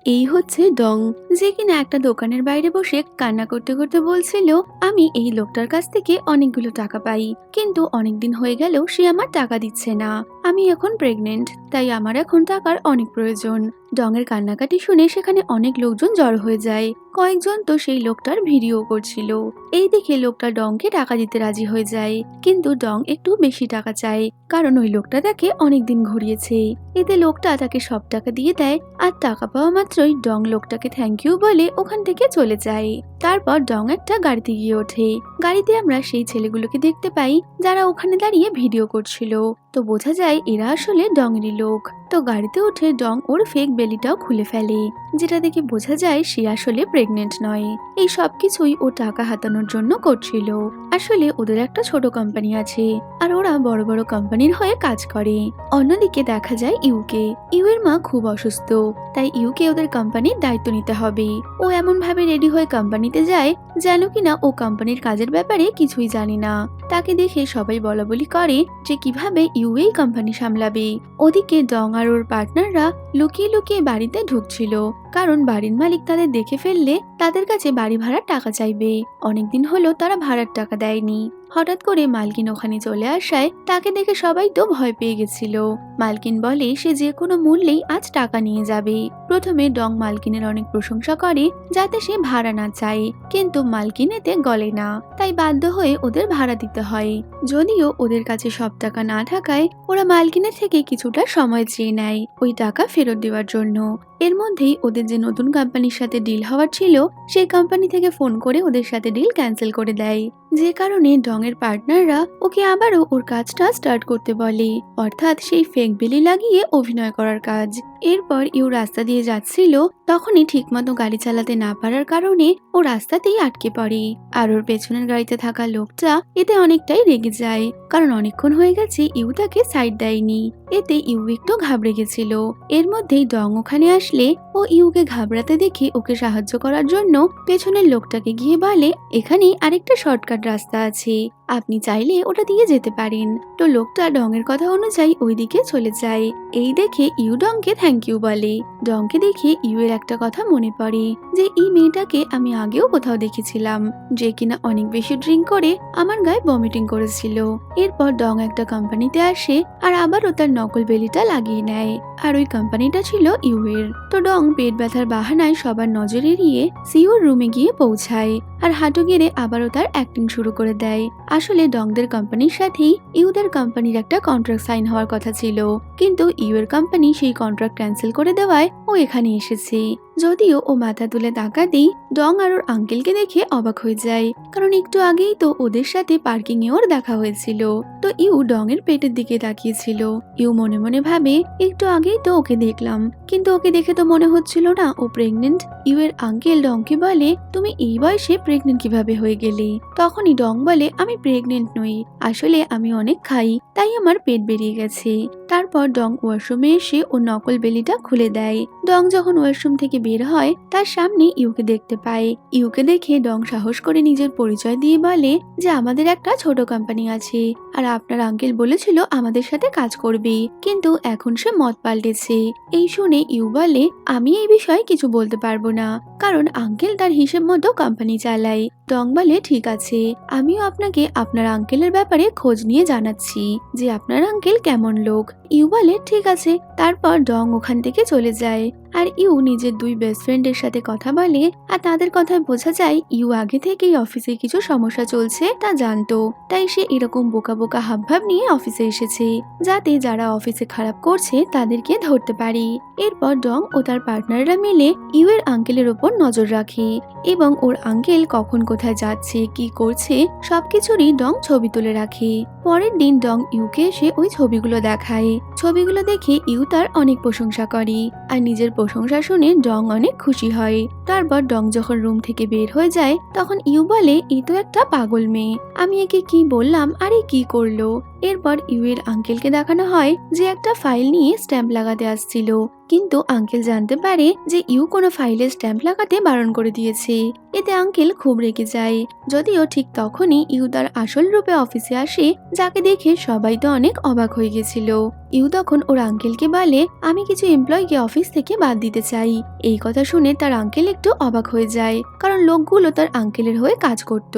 এই হচ্ছে ডং, যে কিনা একটা দোকানের বাইরে বসে কান্না করতে করতে বলছিল, আমি এই লোকটার কাছ থেকে অনেকগুলো টাকা পাই, কিন্তু অনেকদিন হয়ে গেলেও সে আমার টাকা দিচ্ছে না। আমি এখন প্রেগনেন্ট, তাই আমার এখন টাকার অনেক প্রয়োজন। ডং এর কান্নাকাটি শুনে সেখানে অনেক লোকজন জড়ো হয়ে যায়। কয়েকজন তো সেই লোকটার ভিডিও করছিল। এই দেখে লোকটা ডংকে টাকা দিতে রাজি হয়ে যায়, কিন্তু ডং একটু বেশি টাকা চায়, কারণ ওই লোকটা তাকে অনেকদিন ঘুরিয়েছে। এতে লোকটা তাকে সব টাকা দিয়ে দেয়, আর টাকা পাওয়া মাত্রই ডং লোকটাকে থ্যাংক ইউ বলে ওখান থেকে চলে যায়। তারপর ডং একটা গাড়িতে গিয়ে ওঠে। গাড়িতে আমরা সেই ছেলেগুলোকে দেখতে পাই যারা ওখানে দাঁড়িয়ে ভিডিও করছিল। তো বোঝা যায় এরা আসলে ডংয়েরই লোক। তো গাড়িতে উঠে ডং ওর ফেক বেলিটাও খুলে ফেলে, যেটা দেখে বোঝা যায় সে আসলে প্রেগনেন্ট নয়। এই সবকিছুই ও টাকা হাতানোর জন্য করছিল। আসলে ওদের একটা ছোট কোম্পানি আছে, আর ওরা বড় বড় কোম্পানির হয়ে কাজ করে। অন্যদিকে দেখা যায় ইউকে। ইউ এর মা খুব অসুস্থ, তাই ইউকে ওদের কোম্পানির দায়িত্ব নিতে হবে। ও এমন ভাবে রেডি হয়ে কোম্পানিতে যায় যেন কিনা ও কোম্পানির কাজের ব্যাপারে কিছুই জানে না। তাকে দেখে সবাই বলাবলি করে যে কিভাবে ইউ এই কোম্পানি সামলাবে। ওদিকে ডং আর ওর পার্টনাররা লুকিয়ে লুকিয়ে বাড়িতে ঢুকছিল, কারণ বাড়ির মালিক তাদের দেখে ফেললে তাদের কাছে বাড়ি ভাড়ার টাকা চাইবে। অনেকদিন হলো তারা ভাড়ার টাকা দেয়নি। হঠাৎ করে মালকিন ওখানে চলে আসায় তাকে দেখে সবাই তো ভয় পেয়ে গেছিল। মালকিন বলে সে যে কোনো মূল্যেই আজ টাকা নিয়ে যাবে। প্রথমে ডং মালকিনের অনেক প্রশংসা করে যাতে সে ভাড়া না চায়, কিন্তু মালকিন এতে গলে না, তাই বাধ্য হয়ে ওদের ভাড়া দিতে হয়। যদিও ওদের কাছে সব টাকা না থাকায় ওরা মালকিনের থেকে কিছুটা সময় চেয়ে নেয় ওই টাকা ফেরত দেওয়ার জন্য। এর মধ্যেই ওদের যে নতুন কোম্পানির সাথে ডিল হওয়ার ছিল, সেই কোম্পানি থেকে ফোন করে ওদের সাথে ডিল ক্যান্সেল করে দেয়, যে কারণে ডং এর পার্টনাররা ওকে আবারও ওর কাজটা স্টার্ট করতে বলে, অর্থাৎ সেই ফেক বেলি লাগিয়ে অভিনয় করার কাজ। এরপর ইউ রাস্তা দিয়ে যাচ্ছিল, তখনই ঠিকমতো গাড়ি চালাতে না পারার কারণে ও রাস্তাতেই আটকে পড়ে। আর ওর পেছনের গাড়িতে থাকা লোকটা এতে অনেকটাই রেগে যায়, কারণ অনেকক্ষণ হয়ে গেছে ইউ তাকে সাইড দেয়নি। এতে ইউ একটু ঘাবড়ে গেছিল। এর মধ্যেই ডং ওখানে আসলে ও ইউকে ঘাবড়াতে দেখে ওকে সাহায্য করার জন্য পেছনের লোকটাকে গিয়ে বলে, এখানেই আরেকটা শর্টকাট রাস্তা আছে, আপনি চাইলে ওটা দিয়ে যেতে পারেন। তো লোকটা ডং এর কথা অনুযায়ী ওইদিকে চলে যায়। এই দেখে ইউ ডংকে থ্যাংক ইউ বলে। ডংকে দেখে ইউ এর একটা কথা মনে পড়ে যে এই মেয়েটাকে আমি আগেও কোথাও দেখেছিলাম, যে কিনা অনেক বেশি ড্রিঙ্ক করে আমার গায়ে ভমিটিং করেছিল। এরপর ডং একটা কোম্পানিতে আসে আর আবারও তার নকল বেলিটা লাগিয়ে নেয়, আর ওই কোম্পানিটা ছিল ইউ এর। তো ডং পেট ব্যথার বাহানায় সবার নজর এড়িয়ে সিওর রুমে গিয়ে পৌঁছায়, আর হাঁটু গেড়ে আবারও তার অ্যাক্টিং শুরু করে দেয়। আসলে ডংদের কোম্পানির সাথেই ইউদের কোম্পানির একটা কন্ট্রাক্ট সাইন হওয়ার কথা ছিল, কিন্তু ইউ এর কোম্পানি সেই কন্ট্রাক্ট ক্যান্সেল করে দেওয়ায় ও এখানে এসেছে। যদিও ও মাথা তুলে তাকাতেই ডং আর ওর আঙ্কেলকে দেখে অবাক হয়ে যায়, কারণ একটু আগেই তো ওদের সাথে পার্কিং এ ওর দেখা হয়েছিল। তো ইউ ডং এর পেটের দিকে তাকিয়েছিল। ইউ মনে মনে ভাবে, একটু আগেই তো ওকে দেখলাম, কিন্তু ওকে দেখে তো মনে হচ্ছিল না ও প্রেগনেন্ট। ইউ এর আঙ্কেল ডংকে বলে, তুমি এই বয়সে প্রেগনেন্ট কিভাবে হয়ে গেলে? তখনই ডং বলে, আমি প্রেগনেন্ট নই, আসলে আমি অনেক খাই, তাই আমার পেট বেরিয়ে গেছে। তারপর ডং ওয়াশরুমে এসে ও নকল বেলিটা খুলে দেয়। ডং যখন ওয়াশরুম থেকে বের হয় তার সামনে ইউকে দেখতে পায়। ইউকে দেখে ডং সাহস করে নিজের পরিচয় দিয়ে বলে যে আমাদের একটা ছোট কোম্পানি আছে, আর আপনার আঙ্কেল বলেছিল আমাদের সাথে কাজ করবে, কিন্তু এখন সে মত পাল্টেছে। এই শুনে ইউ বলে, আমি এই বিষয়ে কিছু বলতে পারবো না, কারণ আঙ্কেল তার হিসেব মতো কোম্পানি চালায়। ডং বলে, ঠিক আছে, আমিও আপনাকে আপনার আঙ্কেলের ব্যাপারে খোঁজ নিয়ে জানাচ্ছি যে আপনার আঙ্কেল কেমন লোক। ইউ বলে, ঠিক আছে। তারপর ডং ওখান থেকে চলে যায়, আর ইউ নিজের দুই বেস্ট ফ্রেন্ডের সাথে কথা বলে, আর তাদের কথায় বোঝা যায় ইউ আগে থেকেই অফিসে কিছু সমস্যা চলছে তা জানতো, তাই সে এরকম বোকা বোকা হাবভাব নিয়ে অফিসে এসেছে, যাতে যারা অফিসে খারাপ করছে তাদেরকে ধরতে পারে। এরপর ডং ও তার পার্টনাররা মিলে ইউ এর আঙ্কেলের ওপর নজর রাখে, এবং ওর আঙ্কেল কখন কোথায় যাচ্ছে কি করছে সবকিছুরই ডং ছবি তুলে রাখে। পরের দিন ডং ইউকে এসে ওই ছবিগুলো দেখায়। ছবিগুলো দেখে ইউ তার অনেক প্রশংসা করে, আর নিজের প্রশংসা শুনে ডং অনেক খুশি হয়। তারপর ডং যখন রুম থেকে বের হয়ে যায় তখন ইউ বলে, এই তো একটা পাগল মেয়ে, আমি একে কি বললাম আর এ কি করলো। এরপর ইউ এর আঙ্কেলকে দেখানো হয় যে একটা ফাইল নিয়ে স্ট্যাম্প লাগাতে আসছিল, কিন্তু আঙ্কেল জানতে পারে যে ইউ কোনো ফাইলে স্ট্যাম্প লাগাতে বারণ করে দিয়েছে। এতে আঙ্কেল খুব রেগে যায়। যদিও ঠিক তখনই ইউ তার আসল রূপে অফিসে আসে, যাকে দেখে সবাই তো অনেক অবাক হয়ে গেছিল। ইউ তখন ওর আঙ্কেলকে বলে, আমি কিছু এমপ্লয়িকে অফিস থেকে বাদ দিতে চাই। এই কথা শুনে তার আঙ্কেল একটু অবাক হয়ে যায়, কারণ লোকগুলো তার আঙ্কেলের হয়ে কাজ করত।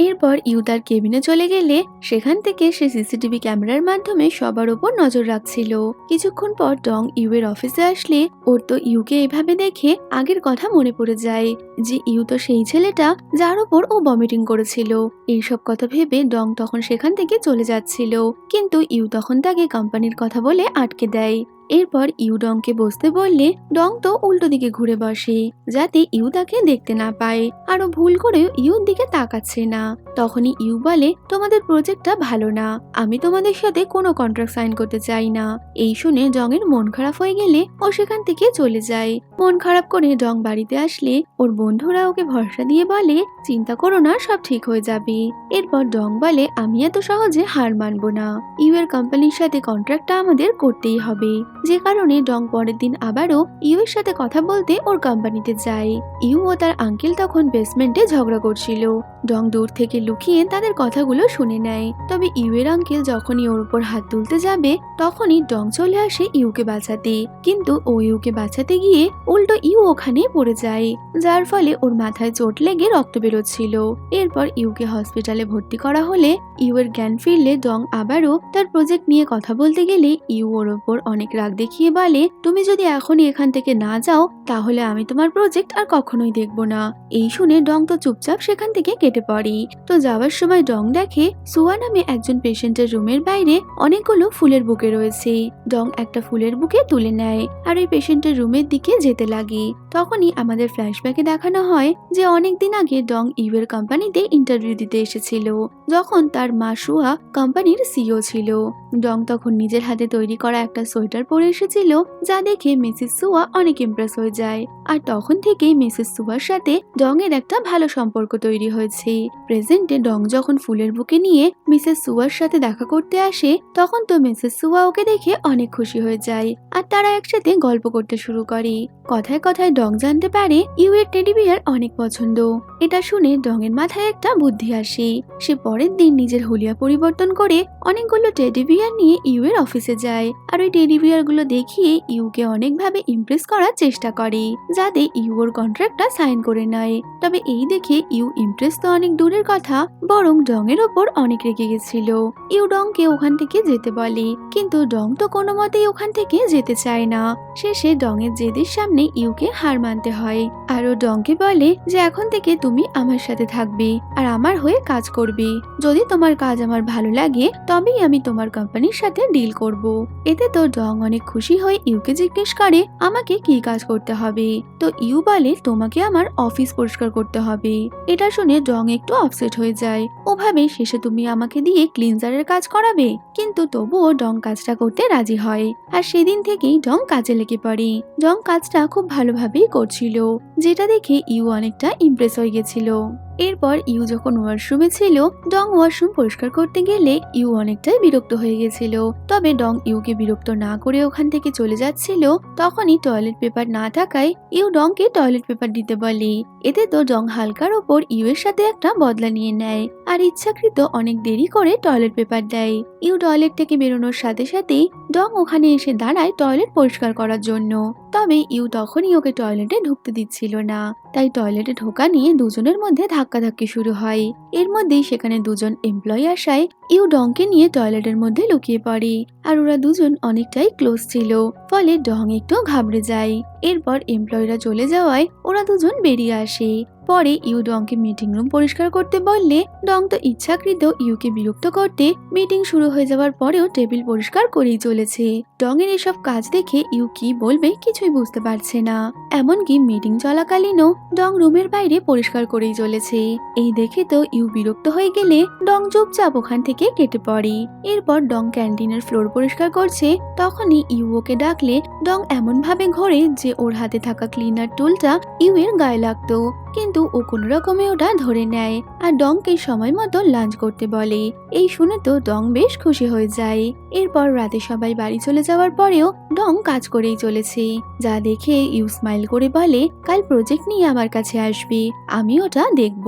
এরপর ইউ তার কেবিনে চলে গেলে সেখান থেকে সে সিসিটিভি ক্যামেরার মাধ্যমে সবার উপর নজর রাখছিল। কিছুক্ষণ পর ডং ইউ এর অফিসে আসলে ওর তো ইউকে এভাবে দেখে আগের কথা মনে পড়ে যায় যে ইউ তো সেই ছেলেটা যার উপর ও ভমিটিং করেছিল। এইসব কথা ভেবে ডং তখন সেখান থেকে চলে যাচ্ছিল, কিন্তু ইউ তখন তাকে কোম্পানির কথা বলে আটকে দেয়। এরপর ইউ ডংকে বসতে বললে ডং তো উল্টো দিকে ঘুরে বসে, যাতে ইউ তাকে দেখতে না পায়। আরো ভুল করেও ইউর দিকে তাকাচ্ছে না। তখনই ইউ বলে, তোমাদের প্রজেক্টটা ভালো না, আমি তোমাদের সাথে কোনো কন্ট্রাক্ট সাইন করতে চাই না। এই শুনে ডং এর মন খারাপ হয়ে গেলে ও সেখান থেকে চলে যায়। মন খারাপ করে ডং বাড়িতে আসলে ওর বন্ধুরা ওকে ভরসা দিয়ে বলে, চিন্তা করো না, সব ঠিক হয়ে যাবে। এরপর ডং বলে, আমি এত সহজে হার মানবো না, ইউ এর কোম্পানির সাথে কন্ট্রাক্টটা আমাদের করতেই হবে। যে কারণে ডং পরের দিন আবারও ইউ এর সাথে কথা বলতে ওর কোম্পানিতে যায়। ইউ ও তার আঙ্কেল তখন বেসমেন্টে ঝগড়া করছিল। ডং দূর থেকে লুকিয়ে তাদের কথাগুলো শুনে নেয়। তবে ইউ এর আঙ্কেল যখনই ওর উপর হাত তুলতে যাবে তখনই ডং চলে আসে ইউকে বাঁচাতে, কিন্তু ও ইউকে বাঁচাতে গিয়ে উল্টো ইউ ওখানে পড়ে যায়, যার ফলে ওর মাথায় চোট লেগে রক্ত বেরোচ্ছিল। এরপর ইউকে হসপিটালে ভর্তি করা হলে ইউ এর জ্ঞান ফিরলে ডং আবারও তার প্রজেক্ট নিয়ে কথা বলতে গেলে ইউ ওর ওপর অনেক রাগ দেখিয়ে বলে, তুমি যদি এখনই এখান থেকে না যাও তাহলে আমি তোমার প্রজেক্ট আর কখনোই দেখব না। এই শুনে ডং তো চুপচাপ সেখান থেকে কেটে পড়ে। তো যাওয়ার সময় ডং দেখে সুয়া নামে একজন পেশেন্টের রুমের বাইরে অনেকগুলো ফুলের বুকে রয়েছে। ডং একটা ফুলের বুকে তুলে নেয় আর ওই পেশেন্টের রুমের দিকে যেতে লাগে। তখনই আমাদের ফ্ল্যাশব্যাকে দেখানো হয় যে অনেকদিন আগে ডং ইউ এর কোম্পানিতে ইন্টারভিউ দিতে এসেছিল, যখন তার মা সুয়া কোম্পানির সিইও ছিল। ডং তখন নিজের হাতে তৈরি করা একটা সোয়েটার পরে এসেছিল, যা দেখে মিসেস সুয়া অনেক ইমপ্রেস হয়ে যায়। আর তখন থেকেই মিসেস সুয়ার সাথে ডং এর একটা ভালো সম্পর্ক তৈরি হয়েছে। প্রেজেন্টে ডং যখন ফুলের বুকে নিয়ে মিসেস সুয়ার সাথে দেখা করতে আসে তখন তো মিসেস সুয়া ওকে দেখে অনেক খুশি হয়ে যায় আর তারা একসাথে গল্প করতে শুরু করে। কথায় কথায় ডং জানতে পারে ইউ এর টেডি বিয়ার অনেক পছন্দ। এটা শুনে ডং এর মাথায় একটা বুদ্ধি আসে। সে পরের দিন নিজের হুলিয়া পরিবর্তন করে অনেকগুলো টেডি বিয়ার নিয়ে ইউ এর অফিসে যায় আর ওই টেডি বিয়ার গুলো দেখিয়ে ইউকে অনেকভাবে ইমপ্রেস করার চেষ্টা করে, যাতে ইউ ওর কন্ট্রাক্টটা সাইন করে নেয়। তবে এই দেখে ইউ ইমপ্রেস তো অনেক দূরের কথা, বরং ডং এর ওপর অনেক রেগে গেছিল। ইউ ডং কে ওখান থেকে যেতে বলে, কিন্তু ডং তো কোনো মতেই ওখান থেকে যেতে চায় না। শেষে ডং এর জেদের সামনে ইউকে হার মানতে হয় আর ও ডং কে বলে যে এখন থেকে তুমি আমার সাথে থাকবে আর আমার হয়ে কাজ করবে। যদি তোমার কাজ আমার ভালো লাগে তবেই আমি তোমার কোম্পানির সাথে ডিল করব। এতে তো ডং অনেক খুশি হয়ে ইউকে জিজ্ঞেস করে আমাকে কি কাজ করতে হবে। তো ইউ বলে তোমাকে আমার অফিস পরিষ্কার করতে হবে। এটা শুনে ডং একটু আপসেট হয়ে যায়। ওভাবে শেষে তুমি আমাকে দিয়ে ক্লিনজারের কাজ করাবে, কিন্তু তবুও ডং কাজটা করতে রাজি হয় আর সেদিন থেকেই ডং কাজে লেগে পড়ে। ডং কাজটা খুব ভালোভাবেই করছিল, যেটা দেখে ইউ অনেকটা ইমপ্রেস হয়ে গেছিল। এরপর ইউ যখন ওয়াশরুমে ছিল ডং ওয়াশরুম পরিষ্কার করতে গেলে ইউ অনেকটাই বিরক্ত হয়ে গেছিল। তবে ডং ইউকে বিরক্ত না করে ওখান থেকে চলে যাচ্ছিল, তখনই টয়লেট পেপার না থাকায় ইউ ডংকে টয়লেট পেপার দিতে বলে। এতে তো ডং হালকার ওপর ইউ এর সাথে একটা বদলা নিয়ে নেয় আর ইচ্ছাকৃত অনেক দেরি করে টয়লেট পেপার দেয়। ইউ টয়লেট থেকে বেরোনোর সাথে সাথেই ডং ওখানে এসে দাঁড়ায় টয়লেট পরিষ্কার করার জন্য। তবে ইউ তখনই ওকে টয়লেটে ঢুকতে দিচ্ছিল না, তাই টয়লেটে ঢোকা নিয়ে দুজনের মধ্যে ধাক্কাধাক্কি শুরু হয়। এর মধ্যেই সেখানে দুজন এমপ্লয়ি আসায় ইউ ডংকে নিয়ে টয়লেটের মধ্যে লুকিয়ে পড়ে আর ওরা দুজন অনেকটাই ক্লোজ ছিল, ফলে ডং একটু ঘাবড়ে যায়। এরপর এমপ্লয়িরা চলে যাওয়ায় ওরা দুজন বেরিয়ে আসে। পরে ইউ ডংকে মিটিং রুম পরিষ্কার করতে বললে ডং তো ইচ্ছাকৃত ইউকে বিরক্ত করতে মিটিং শুরু হয়ে যাওয়ার পরেও টেবিল পরিষ্কার করেই চলেছে। ডং এর এসব কাজ দেখে ইউ কি বলবে কিছুই বুঝতে পারছে না। এমনকি মিটিং চলাকালীনও ডং রুমের বাইরে পরিষ্কার করেই চলেছে। এই দেখে তো ইউ বিরক্ত হয়ে গেলে ডং চুপচাপ ওখান থেকে কেটে পড়ে। এরপর ডং ক্যান্টিনের ফ্লোর পরিষ্কার করছে, তখনই ইউ ওকে ডাকলে ডং এমন ভাবে ঘোরে যে ওর হাতে থাকা ক্লিনার টুলটা ইউ এর গায়ে লাগতো, কিন্তু ও কোনো রকমে ওটা ধরে নেয় আর ডংকে সময় মতো লাঞ্চ করতে বলে। এই শুনে তো ডং বেশ খুশি হয়ে যায়। এরপর রাতে সবাই বাড়ি চলে যাওয়ার পরেও ডং কাজ করেই চলেছে, যা দেখে ইউ স্মাইল করে বলে কাল প্রজেক্ট নিয়ে আমার কাছে আসবে, আমি ওটা দেখব।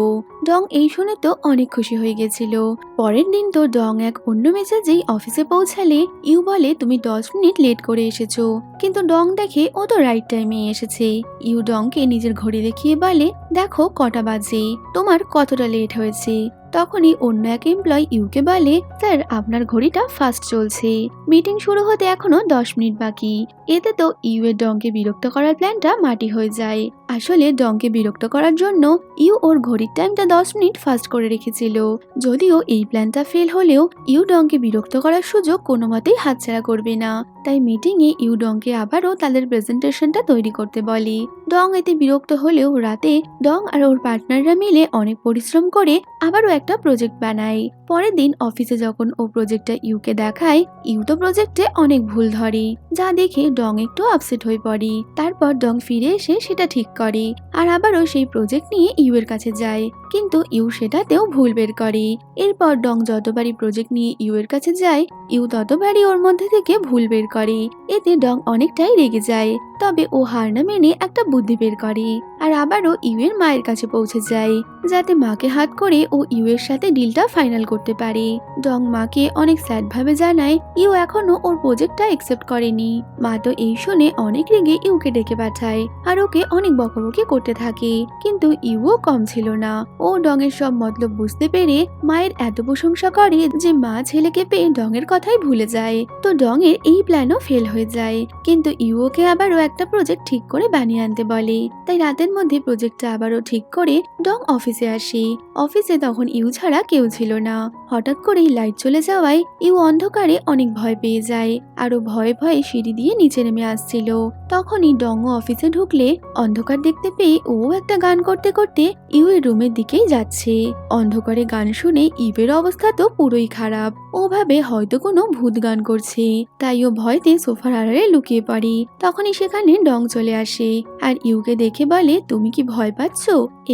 ডং এই শুনে তো অনেক খুশি হয়ে গেছিল। পরের দিন তো ডং এক অন্য মেজাজেই অফিসে পৌঁছালে ইউ বলে তুমি 10 মিনিট লেট করে এসেছো, কিন্তু ডং দেখে ও তো রাইট টাইমে এসেছে। ইউ ডংকে নিজের ঘড়ি দেখিয়ে বলে দেখো কটা বাজে, তোমার কতটা লেট হয়েছে। তখনই অন্য এক এমপ্লয় ইউকে বলে স্যার আপনার ঘড়িটা ফাস্ট চলছে, মিটিং শুরু হতে এখনো 10 মিনিট বাকি। এতে তো ইউ এর ডংকে বিরক্ত করার প্ল্যানটা মাটি হয়ে যায়। আসলে ডংকে বিরক্ত করার জন্য ইউ ওর ঘড়ির টাইমটা 10 মিনিট ফাস্ট করে রেখেছিল। যদিও এই প্ল্যানটা ফেল হলেও ইউ ডংকে বিরক্ত করার সুযোগ কোনো মতেই হাতছাড়া করবে না। তাই মিটিংয়ে ইউ ডংকে আবারও তাদের প্রেজেন্টেশনটা তৈরি করতে বলে। ডং এতে বিরক্ত হলেও রাতে ডং আর ওর পার্টনাররা মিলে অনেক পরিশ্রম করে আবারও একটা প্রজেক্ট বানায়। পরের দিন অফিসে যখন ও প্রজেক্টটা ইউকে দেখায়, ইউ তো প্রজেক্টে অনেক ভুল ধরে, যা দেখে ডং একটু আপসেট হয়ে পড়ে। তারপর ডং ফিরে এসে সেটা ঠিক করে আর আবারও সেই প্রজেক্ট নিয়ে ইউ এর কাছে যায়, কিন্তু ইউ সেটাতেও ভুল বের করে। এরপর ডং যতবারই প্রজেক্ট নিয়ে ইউ এর কাছে যায়, ইউ ততবারই ওর মধ্যে থেকে ভুল বের করে। এতে ডং অনেকটাই রেগে যায়, তবে ও হার না মেনে একটা বুদ্ধি বের করে আর আবারও ইউ এর মায়ের কাছে পৌঁছে যায়, যাতে মাকে হাত করে ও ইউ এর সাথে ডিলটা ফাইনাল করতে পারে। ডং মাকে অনেক স্যাড ভাবে জানায় ইউ এখনো ওর প্রজেক্টটা একসেপ্ট করেনি। মা তো এই শুনে অনেক রেগে ইউকে ডেকে পাঠায় আর ওকে অনেক বকাবকি করতে থাকে, কিন্তু ইউও কম ছিল না। ও ডং এর সব মতলব বুঝতে পেরে মায়ের এত প্রশংসা করে যে মা ছেলেকে পেয়ে ডং এর কথাই ভুলে যায়। তো ডং এর এই প্ল্যানও ফেল হয়ে যায়, কিন্তু ইউ ওকে আবারও একটা প্রজেক্ট ঠিক করে বানিয়ে আনতে বলে। তাই রাতের মধ্যে প্রজেক্টটা আবারও ঠিক করে ডং অফিসে আসে। অফিসে তখন ইউ ছাড়া কেউ ছিল না। হঠাৎ করেই লাইট চলে যাওয়ায় ইউ অন্ধকারে অনেক ভয় পেয়ে যায় আর ও ভয়ে ভয়ে সিঁড়ি দিয়ে নিচে নেমে আসছিল। তখনই ডং ও অফিসে ঢুকলে অন্ধকার দেখতে পেয়ে ও একটা গান করতে করতে ইউ এর রুমের দিকেই যাচ্ছে। অন্ধকারে গান শুনে ইউর অবস্থা তো পুরোই খারাপ। ও ভাবে হয়তো কোনো ভূত গান করছে, তাই ও ভয়তে সোফার আড়ালে লুকিয়ে পড়ে। তখনই সেখানে ডং চলে আসে আর ইউকে দেখে বলে তুমি কি ভয় পাচ্ছ?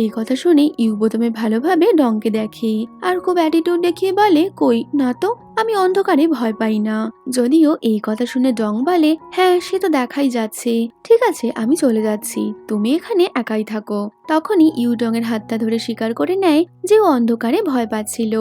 এই কথা শুনে ইউ প্রথমে ভালোভাবে ডংকে দেখে আর খুব অ্যাটিটিউড দেখিয়ে বলে কই না তো, আমি অন্ধকারে ভয় পাই না। যদিও এই কথা শুনে ডং বলে হ্যাঁ সে তো দেখাই যাচ্ছে, ঠিক আছে আমি চলে যাচ্ছি, তুমি এখানে একাই থাকো। তখনই ইউ ডং এর হাতটা ধরে স্বীকার করে নেয় যে ও অন্ধকারে ভয় পাচ্ছিল।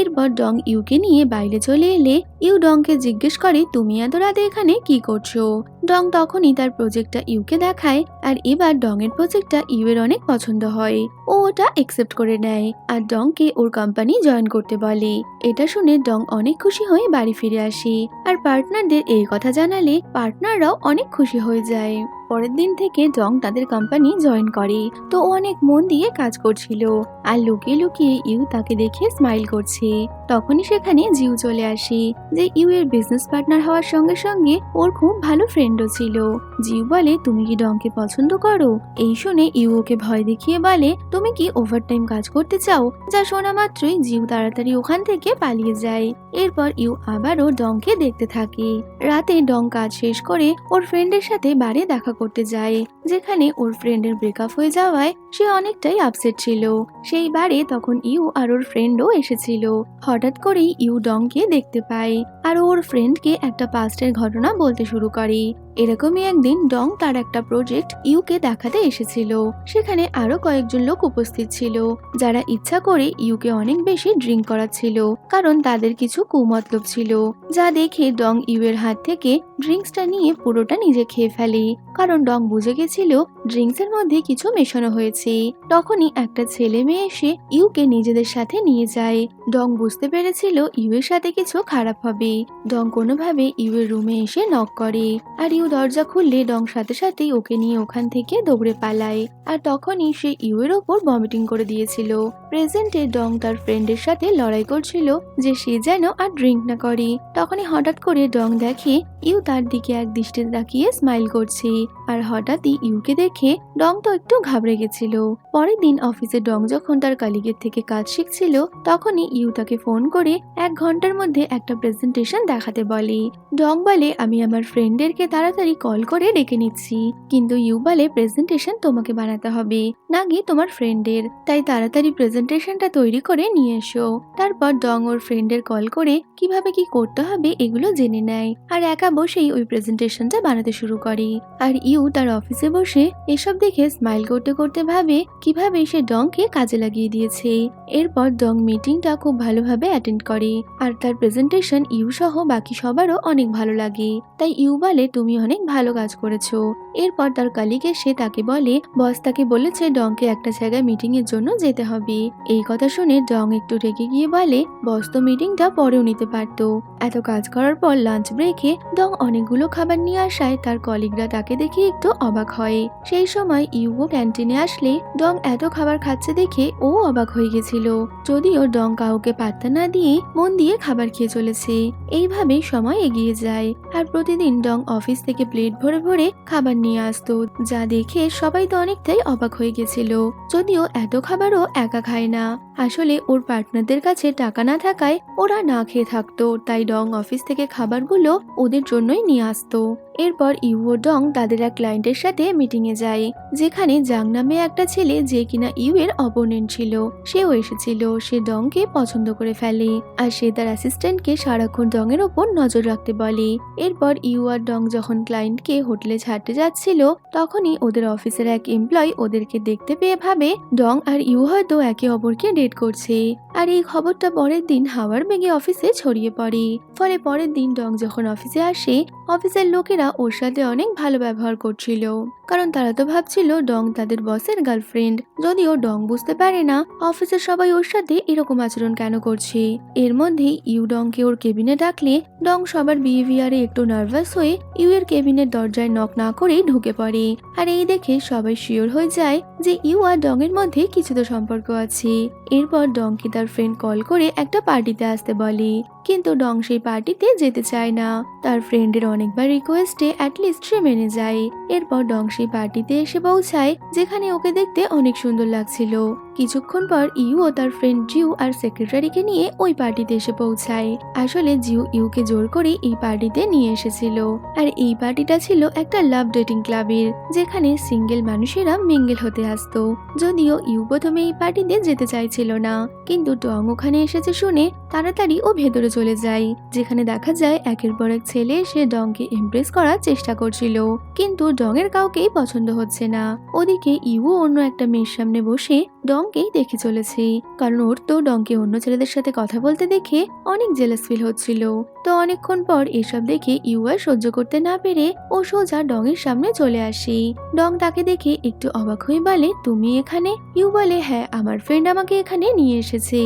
এরপর ডং ইউকে নিয়ে বাইরে চলে এলে ইউ ডংকে জিজ্ঞেস করে তুমি এত রাতে এখানে কি করছো? ডং তখনই তার প্রজেক্টটা ইউকে দেখায় আর এবার ডং এর প্রজেক্টটা ইউ এর অনেক পছন্দ হয়। ও ওটা একসেপ্ট করে নেয় আর ডংকে ওর কোম্পানি জয়েন করতে বলে। এটা শুনে ডং অনেক খুশি হয়ে বাড়ি ফিরে আসে আর পার্টনারদের এই কথা জানালে পার্টনাররাও অনেক খুশি হয়ে যায়। পরের দিন থেকে ডং তাদের কোম্পানি জয়েন করে। তো ও অনেক মন দিয়ে কাজ করছিল আর লুকিয়ে লুকিয়ে ইউ তাকে দেখে স্মাইল করছে। তখনই সেখানে জিউ চলে আসে, যে ইউ এর বিজনেস পার্টনার হওয়ার সঙ্গে সঙ্গে ওর খুব ভালো ফ্রেন্ডও ছিল। জিউ বলে তুমি কি ডংকে পছন্দ করো? এই শুনে ইউ ওকে ভয় দেখিয়ে বলে তুমি কি ওভারটাইম কাজ করতে চাও? যা শোনা মাত্রই জিউ তাড়াতাড়ি ওখান থেকে পালিয়ে যায়। এরপর ইউ আবারও ডংকে দেখতে থাকে। রাতে ডং কাজ শেষ করে ওর ফ্রেন্ডের সাথে বারে দেখা করতে যায়, যেখানে ওর ফ্রেন্ডের ব্রেকআপ হয়ে যাওয়ায় সে অনেকটাই আপসেট ছিল। সেই বারে তখন ইউ আর ওর ফ্রেন্ডও এসেছিল। হঠাৎ করেই ইউ ডংকে দেখতে পায় আর ওর ফ্রেন্ডকে একটা পাস্টের ঘটনা বলতে শুরু করে। এরকমই একদিন ডং তার একটা প্রজেক্ট ইউকে দেখাতে এসেছিল। সেখানে আরো কয়েকজন লোক উপস্থিত ছিল, যারা ইচ্ছা করে ইউকে অনেক বেশি ড্রিঙ্ক করাচ্ছিল, কারণ তাদের কিছু কুমতলব ছিল। যা দেখে ডং ইউ এর হাত থেকে ড্রিঙ্কসটা নিয়ে পুরোটা নিজে খেয়ে ফেলে, কারণ ডং বুঝে গেছিল ড্রিঙ্কস এর মধ্যে কিছু মেশানো হয়েছে। তখনই একটা ছেলে মেয়ে এসে ইউকে নিজেদের সাথে নিয়ে যায়। ডং বুঝতে পেরেছিল ইউ এর সাথে কিছু খারাপ হবে। ডং কোনোভাবে ইউ এর রুমে এসে নক করে আর ইউ দরজা খুললে ডং সাথে সাথেই ওকে নিয়ে ওখান থেকে দৌড়ে পালায়। আর তখনই সে ইউ এর ওপর ভমিটিং করে দিয়েছিল। প্রেজেন্টে ডং তার ফ্রেন্ডের সাথে লড়াই করছিল যে সে যেন আর ড্রিঙ্ক না করে। তখনই হঠাৎ করে ডং দেখে ইউ তার দিকে এক দৃষ্টিতে তাকিয়ে স্মাইল করছে আর হঠাৎই ইউকে দেখে ডং তো একটু ঘাবড়ে গেছিল। পরের দিন অফিসে ডং যখন তার কলিগের থেকে কাজ শিখছিল, তখনই ইউ তাকে ফোন করে 1 ঘন্টার মধ্যে একটা প্রেজেন্টেশন দেখাতে বলে। ডং বলে আমি আমার ফ্রেন্ডদেরকে তাড়াতাড়ি কল করে ডেকে নিচ্ছি, কিন্তু ইউ বলে প্রেজেন্টেশন তোমাকে বানাতে হবে নাকি তোমার ফ্রেন্ডের, তাই তাড়াতাড়ি প্রেজেন্টেশনটা তৈরি করে নিয়ে এসো। তারপর ডং ওর ফ্রেন্ডের কল করে কিভাবে কি করতে হবে এগুলো জেনে নেয় আর একা বসেই ওই প্রেজেন্টেশনটা বানাতে শুরু করে। আর ইউ তার অফিসে বসে এসব দেখে স্মাইল করতে করতে ভাবে কিভাবে সে ডংকে কাজে লাগিয়ে দিয়েছে। এরপর ডং মিটিংটা খুব ভালোভাবে অ্যাটেন্ড করে আর তার প্রেজেন্টেশন ইউ সহ বাকি সবারও অনেক ভালো লাগে। তাই ইউ বলে তুমি অনেক ভালো কাজ করেছো। এরপর তার কলিগ এসে তাকে বলে বস তাকে বলেছে ডংকে একটা জায়গায় মিটিং এর জন্য যেতে হবে। এই কথা শুনে ডং একটু রেগে গিয়ে বলে বস তো মিটিংটা পরেও নিতে পারতো। এত কাজ করার পর লাঞ্চ ব্রেকে ডং অনেকগুলো খাবার নিয়ে আসায় তার কলিগরা তাকে দেখে একটু অবাক হয়। সেই সময় ইউও ক্যান্টিনে আসলে ডং এত খাবার খাচ্ছে দেখে ও অবাক হয়ে গেছিল। যদিও ডং কাউকে পাত্তা না দিয়ে মন দিয়ে খাবার খেয়ে চলেছে। এইভাবে সময় এগিয়ে যায় আর প্রতিদিন ডং অফিস থেকে প্লেট ভরে ভরে খাবার নিয়ে আসতো, যা দেখে সবাই তো অনেকটাই অবাক হয়ে গেছিল। যদিও এত খাবারও একা খায় না, আসলে ওর পার্টনারদের কাছে টাকা না থাকায় ওরা না খেয়ে থাকতো, তাই ডং অফিস থেকে খাবারগুলো ওদের জন্যই নিয়ে আসতো। এরপর ইউ ও ডং তাদের এক ক্লায়েন্টের সাথে মিটিং এ যায়, যেখানে জাং নামে একটা ছেলে যে কিনা ইউ এর অপোনেন্ট ছিল সেও এসেছিল। সে ডংকে পছন্দ করে ফেলে আর সে তার অ্যাসিস্ট্যান্টকে সারাক্ষণ ডং এর ওপর নজর রাখতে বলে। এরপর ইউ আর ডং যখন ক্লায়েন্টকে হোটেলে ছাড়তে যাচ্ছিল তখনই ওদের অফিসের এক এমপ্লয় ওদেরকে দেখতে পেয়ে ভাবে ডং আর ইউ হয়তো একে অপরকে ডেট করছে। আর এই খবরটা পরের দিন হাওয়ার বেগে অফিসে ছড়িয়ে পড়ে। ফলে পরের দিন ডং যখন অফিসে আসে অফিসের লোকেরা ওর সাথে অনেক ভালো ব্যবহার করছিল, কারণ তারা তো ভাবছিল ডং তাদের বসের গার্লফ্রেন্ড। যদিও ডং বুঝতে পারে না অফিসের সবাই ওর সাথে এরকম আচরণ কেন করছে। এর মধ্যেই ইউ ডংকে ওর কেবিনে ডাকলে ডং সবার বিহেভিয়ারে একটু নার্ভাস হয়ে ইউ এর কেবিনের দরজায় নক না করেই ঢুকে পড়ে। আর এই দেখে সবাই শিওর হয়ে যায় যে ইউ আর ডং এর মধ্যে কিছু তো সম্পর্ক আছে। এরপর ডংকে তার ফ্রেন্ড কল করে একটা পার্টিতে আসতে বলে, কিন্তু ডং সেই পার্টিতে যেতে চায় না। তার ফ্রেন্ডের অনেকবার রিকোয়েস্টে অ্যাটলিস্ট সে মেনে যায়। এরপর ডং সেই পার্টিতে এসে পৌঁছায়, যেখানে ওকে দেখতে অনেক সুন্দর লাগছিল। কিছুক্ষণ পর ইউ ও তার ফ্রেন্ড জিউ আর সেক্রেটারিকে নিয়ে ওই পার্টিতে এসে পৌঁছায়। আসলে জিউ ইউকে জোর করে এই পার্টিতে নিয়ে এসেছিল। আর এই পার্টিটা ছিল একটা লাভ ডেটিং ক্লাবের, যেখানে সিঙ্গেল মানুষেরা মিঙ্গেল হতে আসতো। যদিও ইউ প্রথমে এই পার্টিতে যেতে চাইছিল না, কিন্তু ডং ওখানে এসেছে শুনে তাড়াতাড়ি ও ভেতরে চলে যায়, যেখানে দেখা যায় একের পর এক ছেলে সে ডংকে ইমপ্রেস করার চেষ্টা করছিল, কিন্তু ডং এর কাউকেই পছন্দ হচ্ছে না। ওদিকে ইউ অন্য একটা মেয়ের সামনে বসে ডংকেই দেখে চলেছে, কারণ ওর তো ডংকে অন্য ছেলেদের সাথে কথা বলতে দেখে অনেক জেলাস ফিল হচ্ছিল। তো অনেকক্ষণ পর এসব দেখে ইউ আর সহ্য করতে না পেরে ও সোজা ডং এর সামনে চলে আসে। ডং তাকে দেখে একটু অবাক হয়ে বলে তুমি এখানে? ইউ বলে হ্যাঁ, আমার ফ্রেন্ড আমাকে এখানে নিয়ে এসেছে।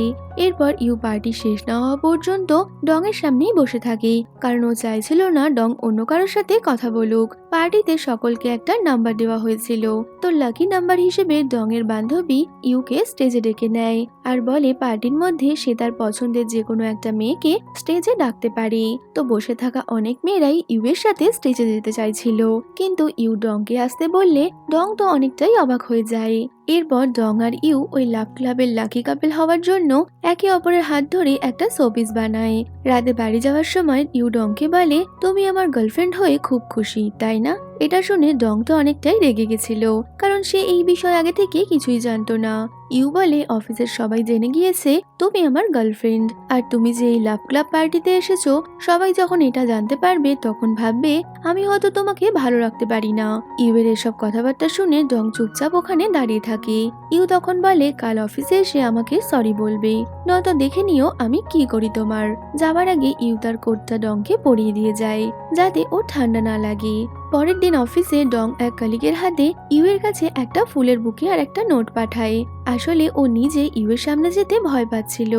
এরপর ইউ পার্টি শেষ না হওয়া পর্যন্ত ডং এর সামনেই বসে থাকে, কারণ ও চাইছিল না ডং অন্য কারোর সাথে কথা বলুক। পার্টিতে সকলকে একটা নাম্বার দেওয়া হয়েছিল, তো লাকি নাম্বার হিসেবে ডং এর বান্ধবী ইউকে স্টেজে ডেকে নেয় আর বলে পার্টির মধ্যে সে তার পছন্দের যে কোনো একটা মেয়েকে স্টেজে ডাকতে পারে। তো বসে থাকা অনেক মেয়েরাই ইউ এর সাথে স্টেজে যেতে চাইছিল, কিন্তু ইউ ডংকে আসতে বললে ডং তো অনেকটাই অবাক হয়ে যায়। এরপর ডং আর ইউ ওই লাভ ক্লাবের লাকি কাপল হওয়ার জন্য একে অপরের হাত ধরে একটা শোপিস বানায়। রাতে বাড়ি যাওয়ার সময় ইউ ডংকে বলে তুমি আমার গার্লফ্রেন্ড হয়ে খুব খুশি তাই না? এটা শুনে ডং তো অনেকটাই রেগে গেছিল, কারণ সে এই বিষয় আগে থেকে কিছুই জানতো না। ইউ বলে অফিসের সবাই জেনে গিয়েছে তুমি আমার গার্লফ্রেন্ড, আর তুমি যে এই লাভ ক্লাব পার্টিতে এসেছো সবাই যখন এটা জানতে পারবে তখন ভাববে আমি হয়তো তোমাকে ভালো রাখতে পারি না। ইউ এর এসব কথাবার্তা শুনে ডং চুপচাপ ওখানে দাঁড়িয়ে থাকে। ইউ তখন বলে কাল অফিসে এসে আমাকে সরি বলবে, নয়তো দেখে নিও আমি কি করি তোমার। যাবার আগে ইউ তার কোটটা ডংকে পরিয়ে দিয়ে যায়, যাতে ও ঠান্ডা না লাগে। পরের দিন অফিসে ডং এক কলিগের হাতে ইউ এর কাছে একটা ফুলের বুকে আর একটা নোট পাঠায়। আসলে ও নিজে ইউ এর সামনে যেতে ভয় পাচ্ছিল,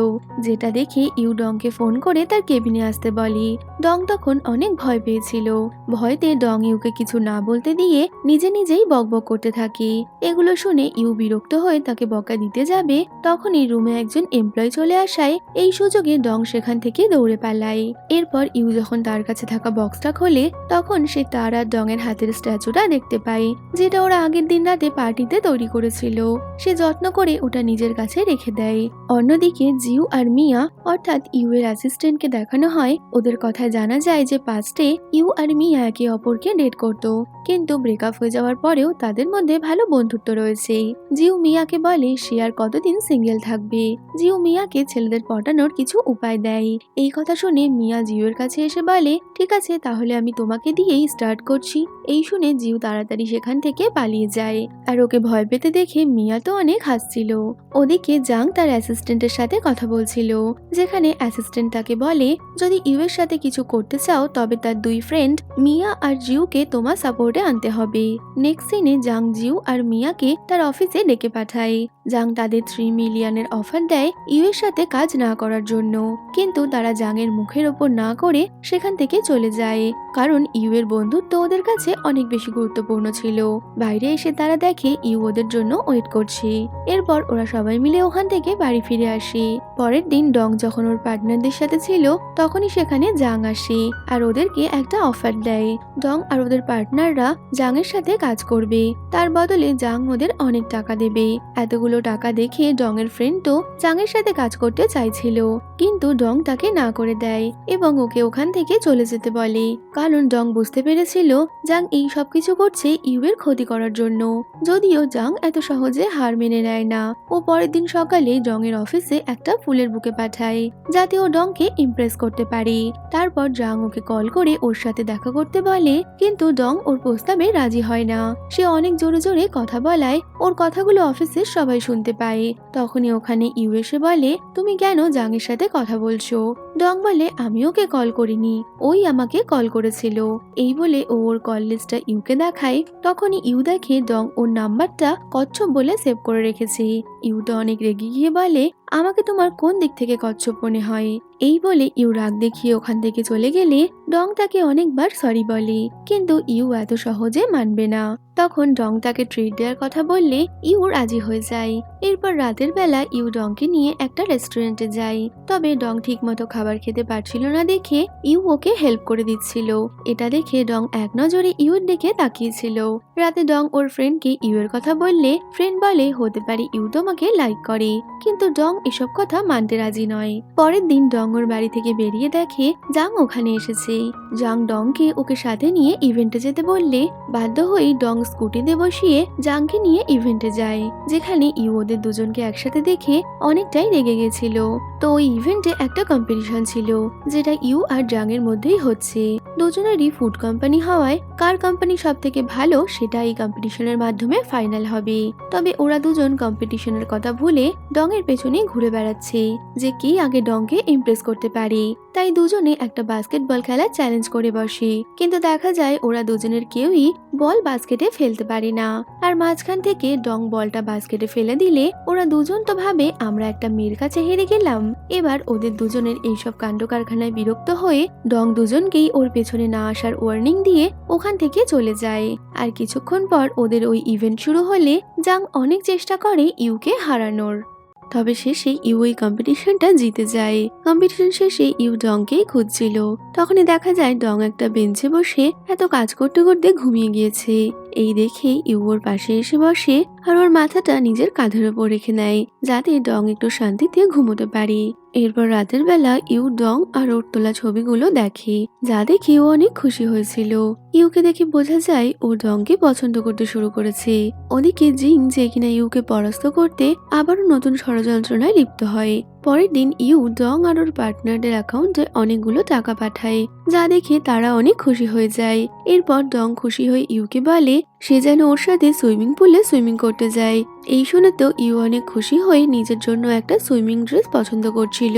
যেটা দেখে ইউ ডংকে ফোন করে তার কেবিনে আসতে বলে। ডং তখন অনেক ভয় পেয়েছিল। ভয়তে ডং ইউকে কিছু না বলতে দিয়ে নিজে নিজেই বকবক করতে থাকে। এগুলো শুনে ইউ বিরক্ত হয়ে তাকে বকা দিতে যাবে, তখনই রুমে একজন এমপ্লয় চলে আসায় এই সুযোগে ডং সেখান থেকে দৌড়ে পালায়। এরপর ইউ যখন তার কাছে থাকা বক্সটা খোলে তখন সে তার আর ডং এর হাতের স্ট্যাচুটা দেখতে পায়, যেটা ওরা আগের দিন রাতে পার্টিতে তৈরি করেছিল। সে যত্ন করে ওটা নিজের কাছে রেখে দেয়। অন্যদিকে জিউ আর মিয়া অর্থাৎ ইউ এর অ্যাসিস্ট্যান্টকে দেখানো হয় ওদের কথায় জানা যায় যে পাস্টে ইউ আর মিয়া একে অপরকে ডেট করত, কিন্তু ব্রেকআপ হয়ে যাওয়ার পরেও তাদের মধ্যে ভালো বন্ধুত্ব রয়েছে। জিউ মিয়াকে বলে সে আর কতদিন সিঙ্গেল থাকবে। জিউ মিয়াকে ছেলেদের পটানোর কিছু উপায় দেয়। এই কথা শুনে মিয়া জিউর কাছে এসে বলে ঠিক আছে, তাহলে আমি তোমাকে দিয়েই স্টার্ট করছি, খুশি। এই শুনে জিউ তাড়াতাড়ি সেখান থেকে পালিয়ে যায়, আর ওকে ভয় পেতে দেখে মিয়া তো অনেক হাসছিল। ওদিকে জাং তার অ্যাসিস্ট্যান্টের সাথে কথা বলছিল, যেখানে অ্যাসিস্ট্যান্ট তাকে বলে যদি ইউ এর সাথে কিছু করতে চাও তবে তার দুই ফ্রেন্ড মিয়া আর জিউকে তোমার সাপোর্টে আনতে হবে। নেক্সট সিনে জাং জিউ আর মিয়াকে তার অফিসে ডেকে পাঠায়। জাং তাদের 3 মিলিয়নের অফার দেয় ইউ এর সাথে কাজ না করার জন্য, কিন্তু তারা জাংয়ের মুখের ওপর না করে সেখান থেকে চলে যায়, কারণ ইউ এর বন্ধুত্ব ওদের কাছে অনেক বেশি গুরুত্বপূর্ণ ছিল। বাইরে এসে তারা দেখে ইউ ওদের জন্য ওয়েট করছে। এরপর ওরা সবাই মিলে ওখান থেকে বাড়ি ফিরে আসে। পরের দিন ডং যখন ওর পার্টনারদের সাথে ছিল তখনই সেখানে জাং আসে আর ওদেরকে একটা অফার দেয়। ডং আর ওদের পার্টনাররা জাংয়ের সাথে কাজ করবে, তার বদলে জাং ওদের অনেক টাকা দেবে। এতগুলো টাকা দেখে ডং এর ফ্রেন্ড তো জাংয়ের সাথে কাজ করতে চাইছিল, কিন্তু ডং তাকে না করে দেয় এবং ওকে ওখান থেকে চলে যেতে বলে, কারণ ডং বুঝতে পেরেছিল জাং এই সবকিছু করছে ইউ এর ক্ষতি করার জন্য। যদিও জাং এত সহজে হার মেনে নেয় না। ও পরের দিন সকালে ডং এর অফিসে একটা ফুলের বুকে পাঠায়, যাতে ও ডংকে ইমপ্রেস করতে পারে। তারপর জাং ওকে কল করে ওর সাথে দেখা করতে বলে, কিন্তু ডং ওর প্রস্তাবে রাজি হয় না। সে অনেক জোরে জোরে কথা বলায় ওর কথাগুলো অফিসের সবাই শুনতে পায়। তখনই ওখানে ইউ এসে বলে, তুমি কেন জাং এর সাথে কথা বলছো? ডং বলে, আমি ওকে কল করিনি, ওই আমাকে কল করেছিল। এই বলে ও ওর কল লিস্টটা ইউকে দেখায়। তখনই ইউ দেখে ডং ওর নাম্বারটা কচ্ছপ বলে সেভ করে রেখেছে। ইউ তো অনেক রেগে গিয়ে বলে, আমাকে তোমার কোন দিক থেকে কচ্ছপ মনে হয়? এই বলে ইউ রাগ দেখিয়ে ওখান থেকে চলে গেলে ডং তাকে অনেকবার সরি বলে, কিন্তু ইউ এত সহজে মানবে না। তখন ডং তাকে ট্রিট দেওয়ার কথা বললে ইউ রাজি হয়ে যায়। এরপর রাতের বেলা ইউ ডংকে নিয়ে একটা রেস্টুরেন্টে যায়, তবে ডং ঠিক মতো খাবার খেতে পারছিল না দেখে ইউ ওকে হেল্প করে দিচ্ছিল। এটা দেখে ডং এক নজরে ইউর দিকে তাকিয়েছিল। রাতে ডং ওর ফ্রেন্ডকে ইউ এর কথা বললে ফ্রেন্ড বলে, হতে পারে ইউ তোমাকে লাইক করে, কিন্তু ডং এসব কথা মানতে রাজি নয়। পরের দিন ডং ওর বাড়ি থেকে বেরিয়ে দেখে জাং ওখানে এসেছে। জাং ডংকে ওকে সাথে নিয়ে ইভেন্টে যেতে বললে বাধ্য হয়ে ডং স্কুটিতে বসিয়ে জাংকে নিয়ে ইভেন্টে যায়, যেখানে ইউ ওদের দুজনকে একসাথে দেখে অনেকটাই রেগে গেছিল। তো ওই ইভেন্টে একটা কম্পিটিশন ছিল, যেটা ইউ আর জাং এর মধ্যেই হচ্ছে। দুজনেরই ফুড কোম্পানি হওয়ায় কার কোম্পানি সব থেকে ভালো সেটা এই কম্পিটিশনের মাধ্যমে ফাইনাল হবে। তবে ওরা দুজন কম্পিটিশনের কথা ভুলে ডং এর পেছনে ঘুরে বেড়াচ্ছে, যে কে আগে ডংকে ইমপ্রেস করতে পারে। তাই দুজনে একটা বাস্কেটবল খেলার চ্যালেঞ্জ করে বসে, কিন্তু দেখা যায় ওরা দুজনের কেউই বল বাস্কেটে ফেলতে পারে না। আর মাঝখান থেকে ডং বলটা বাস্কেটে ফেলে দিলে ওরা দুজন তো ভাবে আমরা একটা মেয়ের কাছে হেরে গেলাম। এবার ওদের দুজনের এইসব কাণ্ড কারখানায় বিরক্ত হয়ে ডং দুজনকেই ওর পেছনে না আসার ওয়ার্নিং দিয়ে ওখান থেকে চলে যায়। আর কিছুক্ষণ পর ওদের ওই ইভেন্ট শুরু হলে জাং অনেক চেষ্টা করে ইউকে হারানোর, তবে শেষে ইউ ওই কম্পিটিশনটা জিতে যায়। কম্পিটিশন শেষে ইউ ডংকেই খুঁজছিল, তখনই দেখা যায় ডং একটা বেঞ্চে বসে এত কাজ করতে করতে ঘুমিয়ে গিয়েছে। এই দেখে ইউ ওর পাশে এসে বসে আর ওর মাথাটা নিজের কাঁধের ওপর রেখে নেয়, যাতে ডং একটু শান্তিতে ঘুমোতে পারে। এরপর রাতের বেলা ইউ ডং আর ওর তোলা ছবিগুলো দেখে, যা দেখে ও অনেক খুশি হয়েছিল। ইউকে দেখে বোঝা যায় ও ডংকে পছন্দ করতে শুরু করেছে। ওদিকে জিং, যে কিনা ইউকে পরাস্ত করতে আবারও নতুন ষড়যন্ত্রণায় লিপ্ত হয়। পরের দিন ইউ ডং আর ওর পার্টনারদের অ্যাকাউন্টে অনেকগুলো টাকা পাঠায়, যা দেখে তারা অনেক খুশি হয়ে যায়। এরপর ডং খুশি হয়ে ইউকে বলে সে যেন ওর সাথে সুইমিং পুলে সুইমিং করতে যায়। এই শুনে তো ইউ অনেক খুশি হয়ে নিজের জন্য একটা সুইমিং ড্রেস পছন্দ করছিল,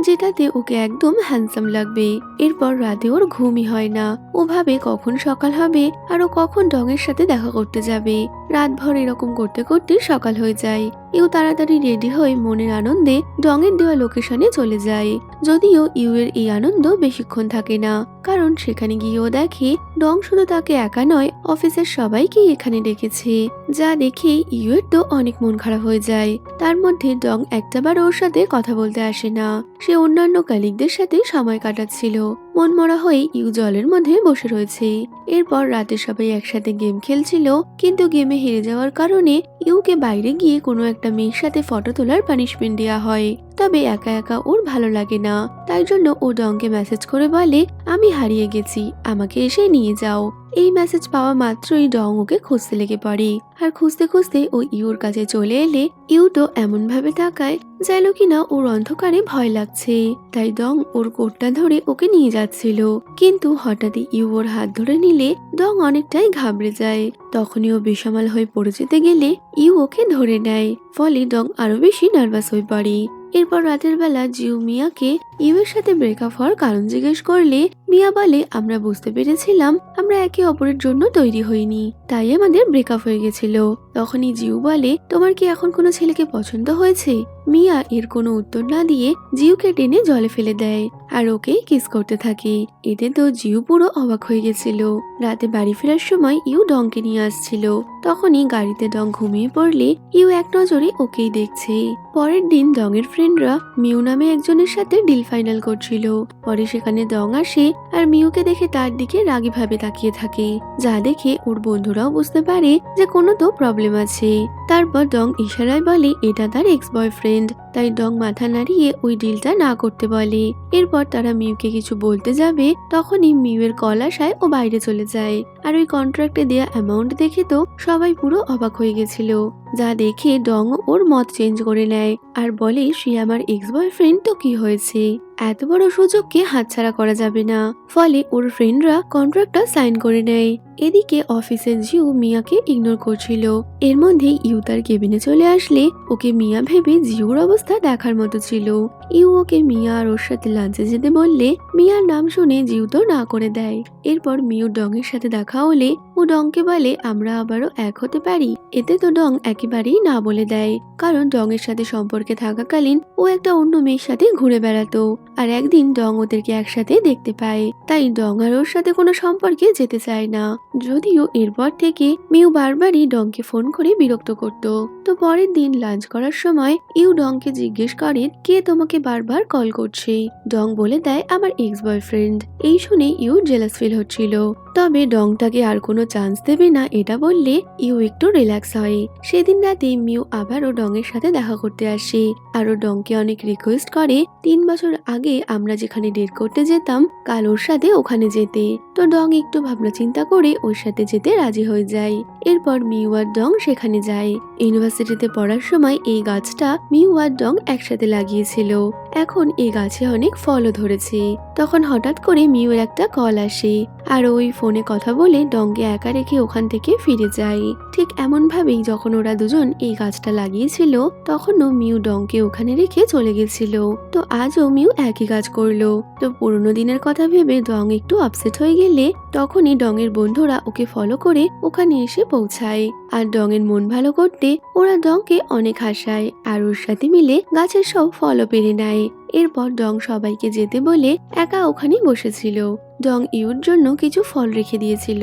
যেটাতে ওকে একদম হ্যান্ডসাম লাগবে। এরপর রাতে ওর ঘুমই হয় না, ও ভাবে কখন সকাল হবে আর ও কখন ডং এর সাথে দেখা করতে যাবে। রাতভর এরকম করতে করতে সকাল হয়ে যায়। ইউ তাড়াতাড়ি রেডি হয়ে মনের আনন্দে ডং এর দেওয়া লোকেশনে চলে যায়। যদিও ইউ এর এই আনন্দ বেশিক্ষণ থাকে না, কারণ সেখানে গিয়েও দেখে ডং শুধু তাকে একা নয় অফিসের সবাইকে এখানে ডেকেছে, যা দেখে ইউ এর তো অনেক মন খারাপ হয়ে যায়। তার মধ্যে ডং একটাবার ওর সাথে কথা বলতে আসে না, সে অন্যান্য কালিগদের সাথে সময় কাটাচ্ছিল। মনমরা হয়ে ইউ জলের মধ্যে বসে রয়েছে। এরপর রাতে সবাই একসাথে গেম খেলছিল, কিন্তু গেমে হেরে যাওয়ার কারণে ইউকে বাইরে গিয়ে কোনো একটা মেয়ের সাথে ফটো তোলার পানিশমেন্ট দেওয়া হয়। তবে একা একা ওর ভালো লাগে না, তাই জন্য ও ডংকে মেসেজ করে বলে আমি হারিয়ে গেছি, আমাকে এসে নিয়ে যাও। এই মেসেজ পাওয়া মাত্রই ডং ওকে খুঁজতে লেগে পড়ে, আর খুঁজতে খুঁজতে ও ইউর কাছে চলে এলে ইউ তো এমন ভাবে তাকায় যেন কিনা ওর অন্ধকারে ভয় লাগছে। তাই ডং ওর কোটটা ধরে ওকে নিয়ে যাচ্ছিল, কিন্তু হঠাৎই ইউ ওর হাত ধরে নিলে ডং অনেকটাই ঘাবড়ে যায়। তখনই ও বেসামাল হয়ে পড়ে যেতে গেলে ইউ ওকে ধরে নেয়, ফলে ডং আরো বেশি নার্ভাস হয়ে পড়ে। এরপর রাতের বেলা জিউ মিয়াকে ইউ এর সাথে ব্রেকআপ হওয়ার কারণ জিজ্ঞেস করলে মিয়া বলে, আমরা বুঝতে পেরেছিলাম আমরা একে অপরের জন্য তৈরি হইনি, তাই আমাদের ব্রেকআপ হয়ে গেছিল। তখনই জিউ বলে, তোমার কি এখন কোনো ছেলেকে পছন্দ হয়েছে? মিয়া এর কোনো উত্তর না দিয়ে জিউকে টেনে জলে ফেলে দেয় আর ওকে কিস করতে থাকে। এতে তো জিউ পুরো অবাক হয়ে গেছিল। রাতে বাড়ি ফেরার সময় ইউ ডংকে নিয়ে আসছিল, তখনই গাড়িতে ডং ঘুমিয়ে পড়লে ইউ এক নজরে ওকেই দেখছে। পরের দিন ডং এর ফ্রেন্ডরা মিউ নামে একজনের সাথে ডিল ফাইনাল করছিল। পরে সেখানে ডং আসে আর মিউকে দেখে তার দিকে রাগী ভাবে তাকিয়ে থাকে, যা দেখে ওর বন্ধুরাও বুঝতে পারে যে কোনো তো প্রবলেম আছে। তারপর ডং ইশারায় বলে এটা তার এক্স বয়ফ্রেন্ড, তাই ডং মাথা নাড়িয়ে ওই ডিলটা না করতে বলে। এরপর তারা মিউকে কিছু বলতে যাবে, তখনই মিউয়ের কল আসায় ও বাইরে চলে যায়। আর ওই কন্ট্রাক্টে দেয়া অ্যামাউন্ট দেখে তো সবাই পুরো অবাক হয়ে গেছিল, যা দেখে ডং ওর মত চেঞ্জ করে নেয় আর বলে সে আমার এক্স বয়ফ্রেন্ড, তো কি হয়েছে, এত বড় সুযোগকে হাতছাড়া করা যাবে না। ফলে ওর ফ্রেন্ডরা কন্ট্রাক্টটা সাইন করে নেয়। এদিকে অফিসে জিউ মিয়াকে ইগনোর করছিল। এর মধ্যে ইউ তার কেবিনে চলে আসলে ওকে মিয়া ভেবে জিউর অবস্থা দেখার মতো ছিল। ইউ ওকে মিয়া আর ওর সাথে লাঞ্চে যেতে বললে মিয়ার নাম শুনে জিউ তো না করে দেয়। এরপর মিউ ডং এর সাথে দেখা হলে ও ডংকে বলে আমরা আবারও এক হতে পারি। এতে তো ডং একেবারেই না বলে দেয়, কারণ ডং এর সাথে সম্পর্কে থাকাকালীন ও একটা অন্য মেয়ের সাথে ঘুরে বেড়াতো। আর একদিন ডং ওদেরকে একসাথে দেখতে পায়, তাই ডং আর ওর সাথে কোনো সম্পর্কে যেতে চায় না। যদিও এরপর থেকে মিউ বারবারই ডংকে ফোন করে বিরক্ত করত। তো পরের দিন লাঞ্চ করার সময় ইউ ডংকে জিজ্ঞেস করে কে তোমাকে বারবার কল করছে। ডং বলে দেয় আমার এক্স বয়ফ্রেন্ড। এই শুনে ইউ জেলাস ফিল হচ্ছিল, তবে ডং তাকে আর কোনো চান্স দেবে না এটা বললে ইউ একটু রিল্যাক্স হয়। সেদিন রাতে মিউ আবারও ডং এর সাথে দেখা করতে আসে আর ও ডংকে অনেক রিকোয়েস্ট করে 3 বছর আগে আমরা যেখানে ডেট করতে যেতাম কাল ওর সাথে ওখানে যেতে। তো ডং একটু ভাবনা চিন্তা করে ওর সাথে যেতে রাজি হয়ে যায়। এরপর মিউ আর ডং সেখানে যায়। ইউনিভার্সিটিতে পড়ার সময় এই গাছটা মিউ আর ডং একসাথে লাগিয়েছিল। এখন এই গাছে অনেক ফলও ধরেছে। তখন হঠাৎ করে মিউর একটা কল আসে আর ওই ফোনে কথা বলে ডংকে একা রেখে ওখান থেকে ফিরে যায়। ঠিক এমন ভাবেই যখন ওরা দুজন এই গাছটা লাগিয়েছিল তখনও মিউ ডংকে ওখানে রেখে চলে গেছিল। তো আজও মিউ একই কাজ করলো। তো পুরোনো দিনের কথা ভেবে ডং একটু আপসেট হয়ে গেলে তখনই ডং এর বন্ধুরা ওকে ফলো করে ওখানে এসে পৌঁছায়। আর ডং এর মন ভালো করতে ওরা ডংকে অনেক হাসায় আর ওর সাথে মিলে গাছের সব ফলও পেরে নেয়। এরপর ডং সবাইকে যেতে বলে একা ওখানে বসেছিল। ডং ইউর জন্য কিছু ফল রেখে দিয়েছিল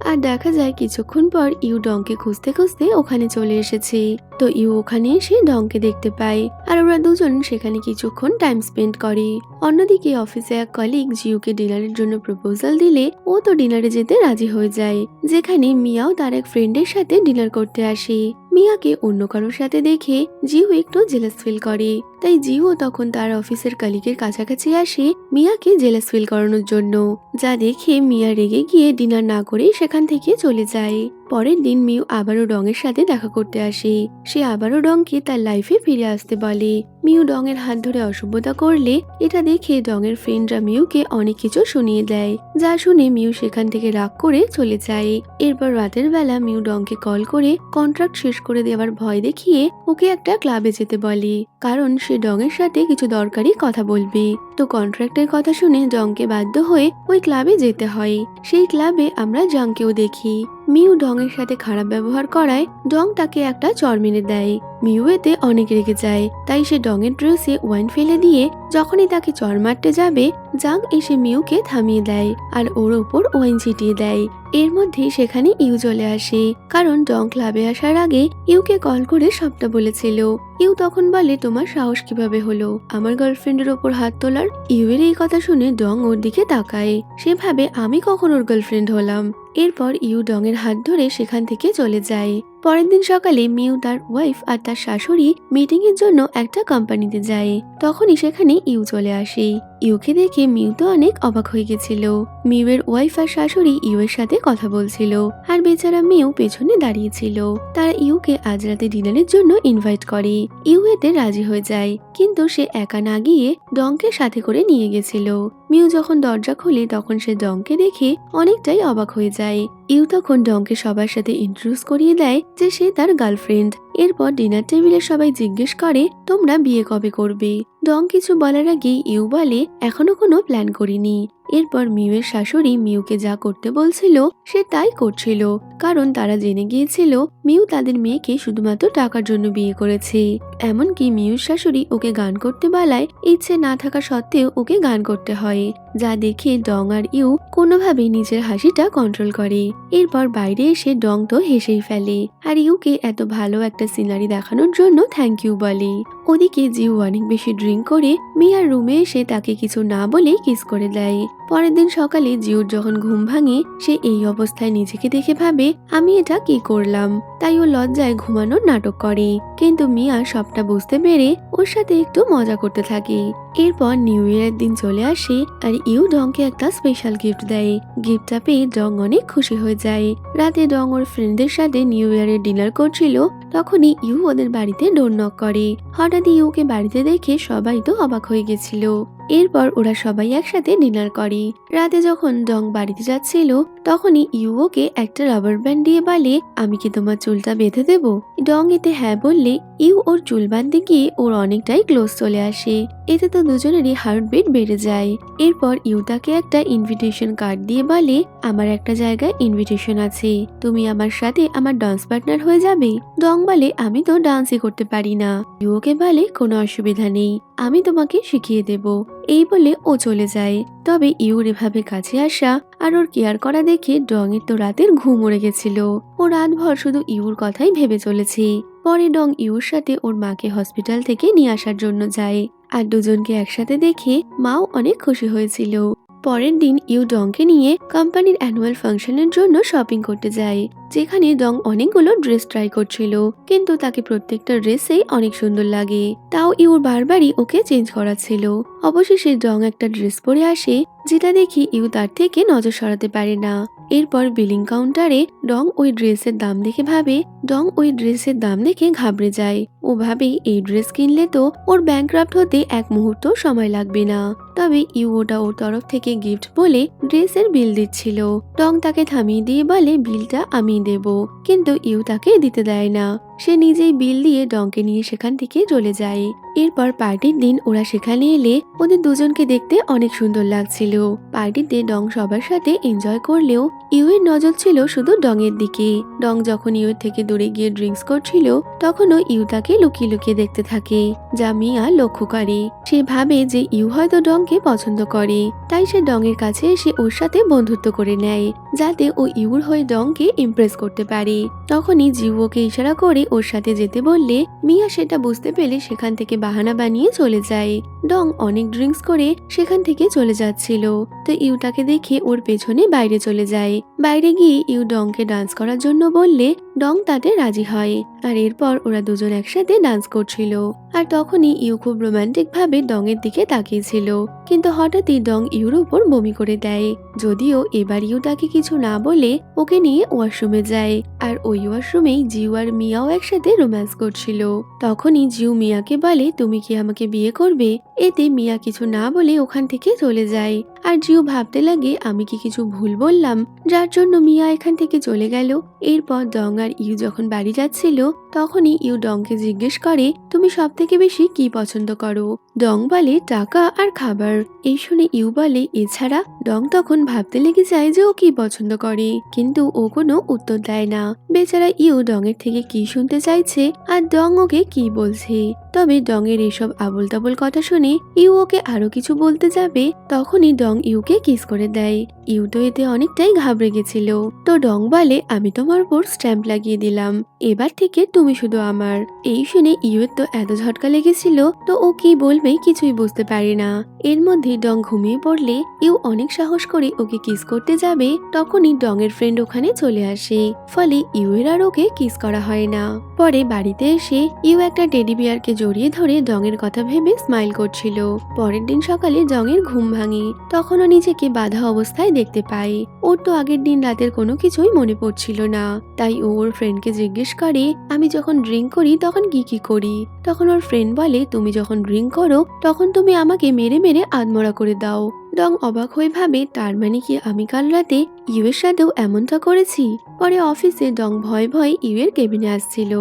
আর দেখা যায় কিছুক্ষণ পর ইউ ডংকে খুঁজতে খুঁজতে ওখানে চলে এসেছে। তো ইউ ওখানে এসে ডংকে দেখতে পায় আর ওরা দুজন সেখানে কিছুক্ষণ টাইম স্পেন্ড করে। অন্যদিকে অফিসে এক কলিগ জিউকে ডিনারের জন্য প্রপোজাল দিলে ও তো ডিনারে যেতে রাজি হয়ে যায়, যেখানে মিয়াও তার এক ফ্রেন্ডের সাথে ডিনার করতে আসে। মিয়াকে অন্য কারোর সাথে দেখে জিউ একটু জেলাস ফিল করে, তাই জিউও তখন তার অফিসের কলিগের কাছাকাছি আসে মিয়াকে জেলাস ফিল করানোর জন্য, যা দেখে মিয়া রেগে গিয়ে ডিনার না করে সেখান থেকে চলে যায়। পরের দিন মিউ আবারও ডং এর সাথে দেখা করতে আসে। সে আবারও ডংকে তার লাইফে ফিরে আসতে বলে। মিউ ডং এর হাত ধরে অসভ্যতা করলে এটা দেখে ডং এর ফ্রেন্ডরা মিউকে অনেক কিছু শুনিয়ে দেয়, যা শুনে মিউ সেখান থেকে রাগ করে চলে যায়। এরপর রাতের বেলা মিউ ডংকে কল করে কন্ট্রাক্ট শেষ করে দেওয়ার ভয় দেখিয়ে ওকে একটা ক্লাবে যেতে বলে, কারণ সে ডং এর সাথে কিছু দরকারি কথা বলবে। তো কন্ট্রাক্টের কথা শুনে ডংকে বাধ্য হয়ে ওই ক্লাবে যেতে হয়। সেই ক্লাবে আমরা জাংকেও দেখি। মিউ ডং এর সাথে খারাপ ব্যবহার করায় ডং তাকে একটা চড় মেরে দেয়। মিউ এতে অনেক রেগে যায়, তাই সে ডং এর ড্রেসে ওয়াইন ফেলে দিয়ে যখনই তাকে চড় মারতে যাবে জাং এসে মিউকে থামিয়ে দেয় আর ওর ওপর ওয়াইন ছিটিয়ে দেয়। এর মধ্যে সেখানে ইউ চলে আসে, কারণ ডং ক্লাবে আসার আগে ইউকে কল করে সবটা বলেছিল। ইউ তখন বলে তোমার সাহস কিভাবে হলো আমার গার্লফ্রেন্ডের ওপর হাত তোলার। ইউ এর এই কথা শুনে ডং ওর দিকে তাকায়, সে ভাবে আমি কখন ওর গার্লফ্রেন্ড হলাম। এরপর ইউ ডং এর হাত ধরে সেখান থেকে চলে যায়। পরের দিন সকালে মিউ তার ওয়াইফ আর তার শাশুড়ি মিটিং এর জন্য একটা কোম্পানিতে যায়। তখনই সেখানে ইউ চলে আসে। ইউকে দেখে মিউ তো অনেক অবাক হয়ে গেছিল। মিউয়ের ওয়াইফ আর শাশুড়ি ইউয়ের সাথে কথা বলছিল, আর বেচারা মিউ পেছনে দাঁড়িয়েছিল। তারা ইউকে আজ রাতে ডিনারের জন্য ইনভাইট করে। ইউ এতে রাজি হয়ে যায়, কিন্তু সে একা না গিয়ে ডংকে সাথে করে নিয়ে গেছিল। মিউ যখন দরজা খোলে তখন সে ডংকে দেখে অনেকটাই অবাক হয়ে যায়। ইউ তখন ডংকে সবার সাথে ইন্ট্রোডিউস করিয়ে দেয় যে সে তার গার্লফ্রেন্ড। এরপর ডিনার টেবিলে সবাই জিজ্ঞেস করে তোমরা বিয়ে কবে করবে। ডং কিছু বলার আগে ইউ বলে এখনো কোনো প্ল্যান করিনি। এরপর মিউয়ের শাশুড়ি মিউকে যা করতে বলছিল সে তাই করছিল, কারণ তারা জেনে গিয়েছিল মিউ তাদের মেয়েকে শুধুমাত্র টাকার জন্য বিয়ে করেছে। এমনকি মিউর শাশুড়ি ওকে গান করতে বলায় ইচ্ছে না থাকা সত্ত্বেও ওকে গান করতে হয়, যা দেখে ডং আর ইউ কোনোভাবেই নিজের হাসিটা কন্ট্রোল করে। এরপর বাইরে এসে ডং তো হেসেই ফেলে, আর ইউকে এত ভালো একটা সিনারি দেখানোর জন্য থ্যাংক ইউ বলে। ওদিকে জিউ অনেক বেশি ড্রিঙ্ক করে মিয়ার রুমে এসে তাকে কিছু না বলেই কিস করে দেয়। পরের দিন সকালে জিউর যখন ঘুম ভাঙে সে এই অবস্থায় নিজেকে দেখে ভাবে আমি এটা কি করলাম, তাই ও লজ্জায় ঘুমানোর নাটক করে। কিন্তু মিয়া সবটা বুঝতে পেরে ওর সাথে একটু মজা করতে থাকে। এরপর নিউ ইয়ারের দিন চলে আসে, আর ইউ ডংকে একটা স্পেশাল গিফট দেয়। গিফটটা পেয়ে ডং অনেক খুশি হয়ে যায়। রাতে ডং ওর ফ্রেন্ডদের সাথে নিউ ইয়ারের ডিনার করছিল, তখনই ইউ ওদের বাড়িতে ডোর নক করে। হঠাৎ ইউকে বাড়িতে দেখে সবাই তো অবাক হয়ে গেছিল। এরপর ওরা সবাই একসাথে ডিনার করে। রাতে যখন ডং বাড়িতে যাচ্ছিল তখনই ইউ ওকে একটা রাবার ব্যান্ড দিয়ে বলে আমি কি তোমার চুলটা বেঁধে দেব। ডং এতে হ্যাঁ বললে ইউ ওর চুল বাঁধতে গিয়ে ওর অনেকটাই ক্লোজ চলে আসে। এতে তো দুজনেরই হার্টবিট বেড়ে যায়। এরপর ইউ তাকে একটা ইনভিটেশন কার্ড দিয়ে বলে আমার একটা জায়গায় ইনভিটেশন আছে, তুমি আমার সাথে আমার ডান্স পার্টনার হয়ে যাবে। ডং বলে আমি তো ডান্সই করতে পারি না। ইউ ওকে বলে কোনো অসুবিধা নেই, আমি তোমাকে শিখিয়ে দেব। এই বলে ও চলে যায়। তবে ইউর এভাবে কাছে আসা আর ওর কেয়ার করা দেখে ডং এর তো রাতের ঘুম উড়ে গেছিল। ও রাতভর শুধু ইউর কথাই ভেবে চলেছে। পরে ডং ইউর সাথে ওর মাকে হসপিটাল থেকে নিয়ে আসার জন্য যায়, আর দুজনকে একসাথে দেখে মাও অনেক খুশি হয়েছিল। পরের দিন ইউ ডংকে নিয়ে কোম্পানির অ্যানুয়াল ফাংশনের জন্য শপিং করতে যায়, যেখানে ডং অনেকগুলো ড্রেস ট্রাই করছিল, কিন্তু তাকে প্রত্যেকটা ড্রেসেই অনেক সুন্দর লাগে। তাও ইউর বারবারই ওকে চেঞ্জ করাচ্ছিল। অবশেষে ডং একটা ড্রেস পরে আসে, যেটা দেখি ইউ তার থেকে নজর সরাতে পারে না। এরপর বিলিং কাউন্টারে ডং ওই ড্রেসের দাম দেখে ঘাবড়ে যায়। ও ভাবে এই ড্রেস কিনলে তো ওর ব্যাংক্রাফট হতে এক মুহূর্ত সময় লাগবে না। তবে ইউ ওটা ওর তরফ থেকে গিফট বলে ড্রেসের বিল দিচ্ছিল। ডং তাকে থামিয়ে দিয়ে বলে বিলটা আমি দেব, কিন্তু ইউ তাকে দিতে দেয় না। সে নিজেই বিল দিয়ে ডংকে নিয়ে সেখান থেকে চলে যায়। এরপর পার্টির দিন ওরা সেখানে এলে ওদের দুজনকে দেখতে অনেক সুন্দর লাগছিল। পার্টিতে ডং সবার সাথে এনজয় করলেও ইউ এর নজর ছিল শুধু ডং এর দিকে। ডং যখন ইউ এর থেকে দূরে গিয়ে ড্রিঙ্কস করছিল তখনও ইউ তাকে লুকিয়ে লুকিয়ে দেখতে থাকে, যা মিয়া লক্ষ্য করে। সে ভাবে যে ইউ হয়তো ডংকে পছন্দ করে, তাই সে ডং এর কাছে এসে ওর সাথে বন্ধুত্ব করে নেয়, যাতে ও ইউর হয়ে ডংকে ইমপ্রেস করতে পারে। তখনই জিউ ওকে ইশারা করে ওর সাথে যেতে বললে মিয়া সেটা বুঝতে পেরে সেখান থেকে বাহানা বানিয়ে চলে যায়। ডং অনেক ড্রিঙ্কস করে সেখান থেকে চলে যাচ্ছিল, তো ইউ তাকে দেখে ওর পেছনে বাইরে চলে যায়। বাইরে গিয়ে ইউ ডংকে ডান্স করার জন্য বললে ডং তাতে রাজি হয়, আর এরপর ওরা দুজন একসাথে ডান্স করছিল। আর তখনই ইউ খুব রোমান্টিক ভাবে ডং এর দিকে তাকিয়েছিল, কিন্তু হঠাৎই ডং ইউর উপর বমি করে দেয়। যদিও এবার ইউ তাকে কিছু না বলে ওকে নিয়ে ওয়াশরুমে যায়, আর ওই ওয়াশরুমেই জিউ আর মিয়াও একসাথে রোম্যান্স করছিল। তখনই জিউ মিয়াকে বলে তুমি কি আমাকে বিয়ে করবে। এতে মিয়া কিছু না বলে ওখান থেকে চলে যায়, আর জিউ ভাবতে লাগে আমি কি কিছু ভুল বললাম যার জন্য মিয়া এখান থেকে চলে গেল। এরপর ডং আর ইউ যখন বাড়ি যাচ্ছিল তখনই ইউ ডংকে জিজ্ঞেস করে তুমি সব থেকে বেশি কি পছন্দ করো। ডং বলে টাকা আর খাবার। এই শুনে ইউ বলে এছাড়া। ডং তখন ভাবতে লেগে যায় যে ও কি পছন্দ করে, কিন্তু ও কোনো উত্তর দেয় না। বেচারা ইউ ডং এর থেকে কি শুনতে চাইছে আর ডং ওকে কি বলছে। তবে ডং এর এসব আবোল তাবোল কথা শুনে ইউ ওকে আরো কিছু বলতে যাবে, তখনই ডং ইউকে কিস করে দেয়। ইউ তো এতে অনেকটাই ঘাবড়ে গেছিল। তো ডং বলে আমি তোমার উপর স্ট্যাম্প লাগিয়ে দিলাম, এবার থেকে তুমি শুধু আমার। এই শুনে ইউয়ের তো এত ঝটকা লেগেছিল, তো ও কি বলবে কিছুই বুঝতে পারে না। এর মধ্যে ডং ঘুমিয়ে পড়লে ইউ অনেক সাহস করে ওকে কিস করতে যাবে, তখনই ডং এর ফ্রেন্ড ওখানে চলে আসে। ফলে ইউয়ের আর ওকে কিস করা হয় না। পরে বাড়িতে এসে ইউ একটা টেডি বিয়ারকে জড়িয়ে ধরে ডং এর কথা ভেবে স্মাইল করছিল। পরের দিন সকালে ডং এর ঘুম ভাঙে, তখন ও নিজেকে বাধা অবস্থায় দেখতে পায়। ওর তো আগের দিন রাতের কোনো কিছুই মনে পড়ছিল না, তাই ও ওর ফ্রেন্ডকে জিজ্ঞেস করে, আমি যখন ড্রিঙ্ক করি তখন কি কি করি? তখন ওর ফ্রেন্ড বলে, তুমি যখন ড্রিঙ্ক করো তখন তুমি আমাকে মেরে মেরে আধমরা করে দাও। ডং অবাক হয়ে ভাবে, তার মানে কি আমি কাল রাতে ইউ এর সাথেও এমনটা করেছি? পরে অফিসে ডং ভয় ভয় ইউ এর কেবিনে আসছিল।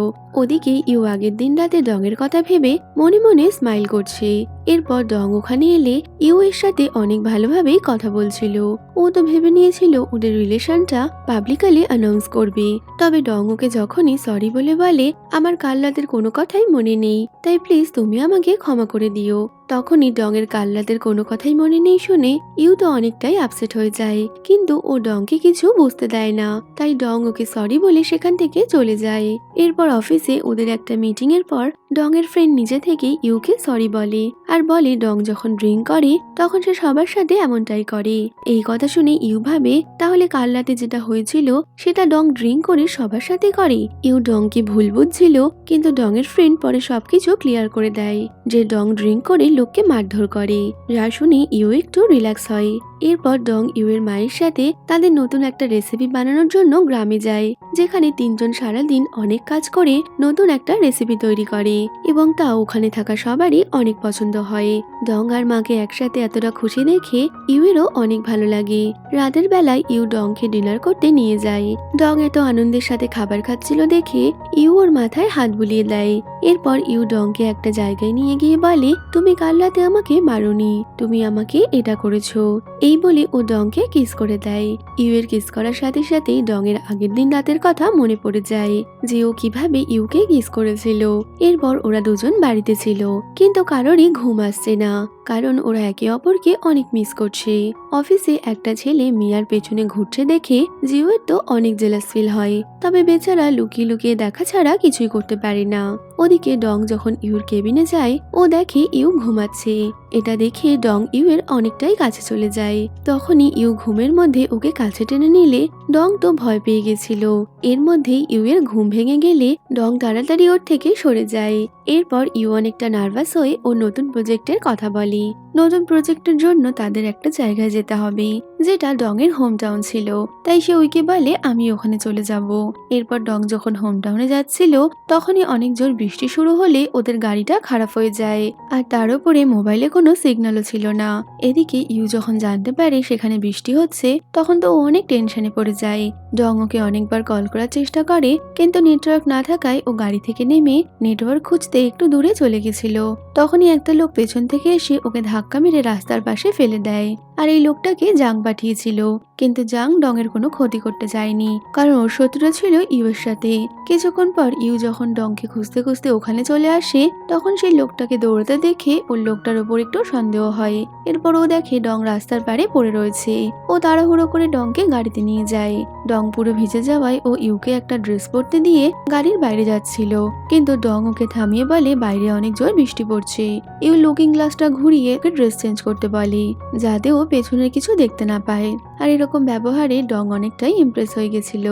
ওদিকে ইউ আগের দিন রাতে ডং এর কথা ভেবে মনে মনে স্মাইল করছে। এরপর ডং ওখানে এলে ইউ এর সাথে অনেক ভালোভাবেই কথা বলছিল। ও তো ভেবে নিয়েছিল ওদের রিলেশনটা পাবলিকালি অ্যানাউন্স করবে। তবে ডং ওকে যখনই সরি বলে, আমার কাল রাতের কোনো কথাই মনে নেই, তাই প্লিজ তুমি আমাকে ক্ষমা করে দিও। তখনই ডং এর কাল রাতের কোনো কথাই মনে নেই শুনে ইউ তো অনেকটাই আপসেট হয়ে যায়, কিন্তু ও ডংকে কিছু বুঝতে দেয় না। তাই ডং ওকে সরি বলে সেখান থেকে চলে যায়। এরপর অফিসে ওদের একটা মিটিং এর পর ডং এর ফ্রেন্ড নিজে থেকে ইউকে সরি বলে, আর বলে ডং যখন ড্রিঙ্ক করে তখন সে সবার সাথে এমনটাই করে। এই কথা শুনে ইউ ভাবে, তাহলে কাল রাতে যেটা হয়েছিল সেটা ডং ড্রিঙ্ক করে সবার সাথে করে। ইউ ডংকে ভুল বুঝছিল, কিন্তু ডং এর ফ্রেন্ড পরে সবকিছু ক্লিয়ার করে দেয় যে ডং ড্রিঙ্ক করে লোককে মারধর করে, যা শুনে ইউ একটু রিল্যাক্স হয়। এরপর ডং ইউ এর মায়ের সাথে তাদের নতুন একটা রেসিপি বানানোর জন্য গ্রামে যায়, যেখানে তিনজন সারাদিন অনেক কাজ করে নতুন একটা রেসিপি তৈরি করে, এবং তা ওখানে থাকা সবারই অনেক পছন্দ হয়। ডং আর মাকে একসাথে এতটা খুশি দেখে ইউ এরও অনেক ভালো লাগে। রাতের বেলায় ইউ ডংকে ডিনার করতে নিয়ে যায়। ডং এত আনন্দের সাথে খাবার খাচ্ছিল দেখে ইউ ওর মাথায় হাত বুলিয়ে দেয়। এরপর ইউ ডংকে একটা জায়গায় নিয়ে গিয়ে বলে, তুমি কাল রাতে আমাকে মারোনি, তুমি আমাকে এটা করেছো। এই বলে ও ডংকে কিস করে দেয়। ইউ এর কিস করার সাথে সাথেই ডং এর আগের দিন রাতের কথা মনে পড়ে যায়, যে ও কিভাবে ইউকে কিস করেছিল। এরপর ওরা দুজন বাড়িতে ছিল, কিন্তু কারোরই ঘুম আসছে না, কারণ ওরা একে অপরকে অনেক মিস করছে। অফিসে একটা ছেলে মিয়ার পেছনে ঘুরছে দেখে জিওয়ের তো অনেক জেলাস ফিল হয়, তবে বেচারা লুকিয়ে লুকিয়ে দেখা ছাড়া কিছুই করতে পারে না। ওদিকে ডং যখন ইউর কেবিনে যায় ও দেখে ইউ ঘুমাচ্ছে। এটা দেখে ডং ইউ এর অনেকটাই কাছে চলে যায়। তখনই ইউ ঘুমের মধ্যে ওকে কাছে টেনে নিলে ডং তো ভয় পেয়ে গেছিল। এর মধ্যে ইউ এর ঘুম ভেঙে গেলে ডং তাড়াতাড়ি ওর থেকে সরে যায়। এরপর ইউ অনেকটা নার্ভাস হয়ে ও নতুন প্রজেক্টের কথা বলে। নতুন প্রজেক্টের জন্য তাদের একটা জায়গায় যেতে হবে, যেটা ডং এর হোম টাউন ছিল, তাই সে উইকে বলে আমি ওখানে চলে যাব। এরপর ডং যখন হোম টাউনে যাচ্ছিল তখনই অনেক জোর বৃষ্টি শুরু হলে ওদের গাড়িটা খারাপ হয়ে যায়, আর তার উপরে মোবাইলে কোনো সিগন্যালও ছিল না। এদিকে ইউ যখন জানতে পারে সেখানে বৃষ্টি হচ্ছে তখন তো ও অনেক টেনশনে পড়ে যায়। ডং ওকে অনেকবার কল করার চেষ্টা করে, কিন্তু নেটওয়ার্ক না থাকায় ও গাড়ি থেকে নেমে নেটওয়ার্ক খুঁজতে একটু দূরে চলে গেছিল। তখনই একটা লোক পেছন থেকে এসে ওকে ধাক্কা মেরে রাস্তার পাশে ফেলে দেয়, আর এই লোকটাকে জাং পাঠিয়েছিল, কিন্তু জাং ডং এর কোনো ক্ষতি করতে চায়নি, কারণ ওর শত্রুরা ছিল ইউ এর সাথে। কিছুক্ষণ পর ইউ যখন ডংকে খুঁজতে খুঁজতে ওখানে চলে আসে তখন সেই লোকটাকে দৌড়াতে দেখে ওর লোকটার উপর একটু সন্দেহ হয়। এরপর ও দেখে ডং রাস্তার পাড়ে পড়ে রয়েছে। ও তাড়াহুড়ো করে ডংকে গাড়িতে নিয়ে যায়। ডং পুরো ভিজে যাওয়ায় ও ইউকে একটা ড্রেস পরতে দিয়ে গাড়ির বাইরে যাচ্ছিল, কিন্তু ডং ওকে থামিয়ে বলে বাইরে অনেক জোর বৃষ্টি পড়ছে। ইউ লুকিং গ্লাসটা ঘুরিয়ে ওকে ড্রেস চেঞ্জ করতে বলে, যাতে ও পেছনের কিছু দেখতে না পায়। আর এরকম ব্যবহারে ডং অনেকটাই ইমপ্রেস হয়ে গেছিল।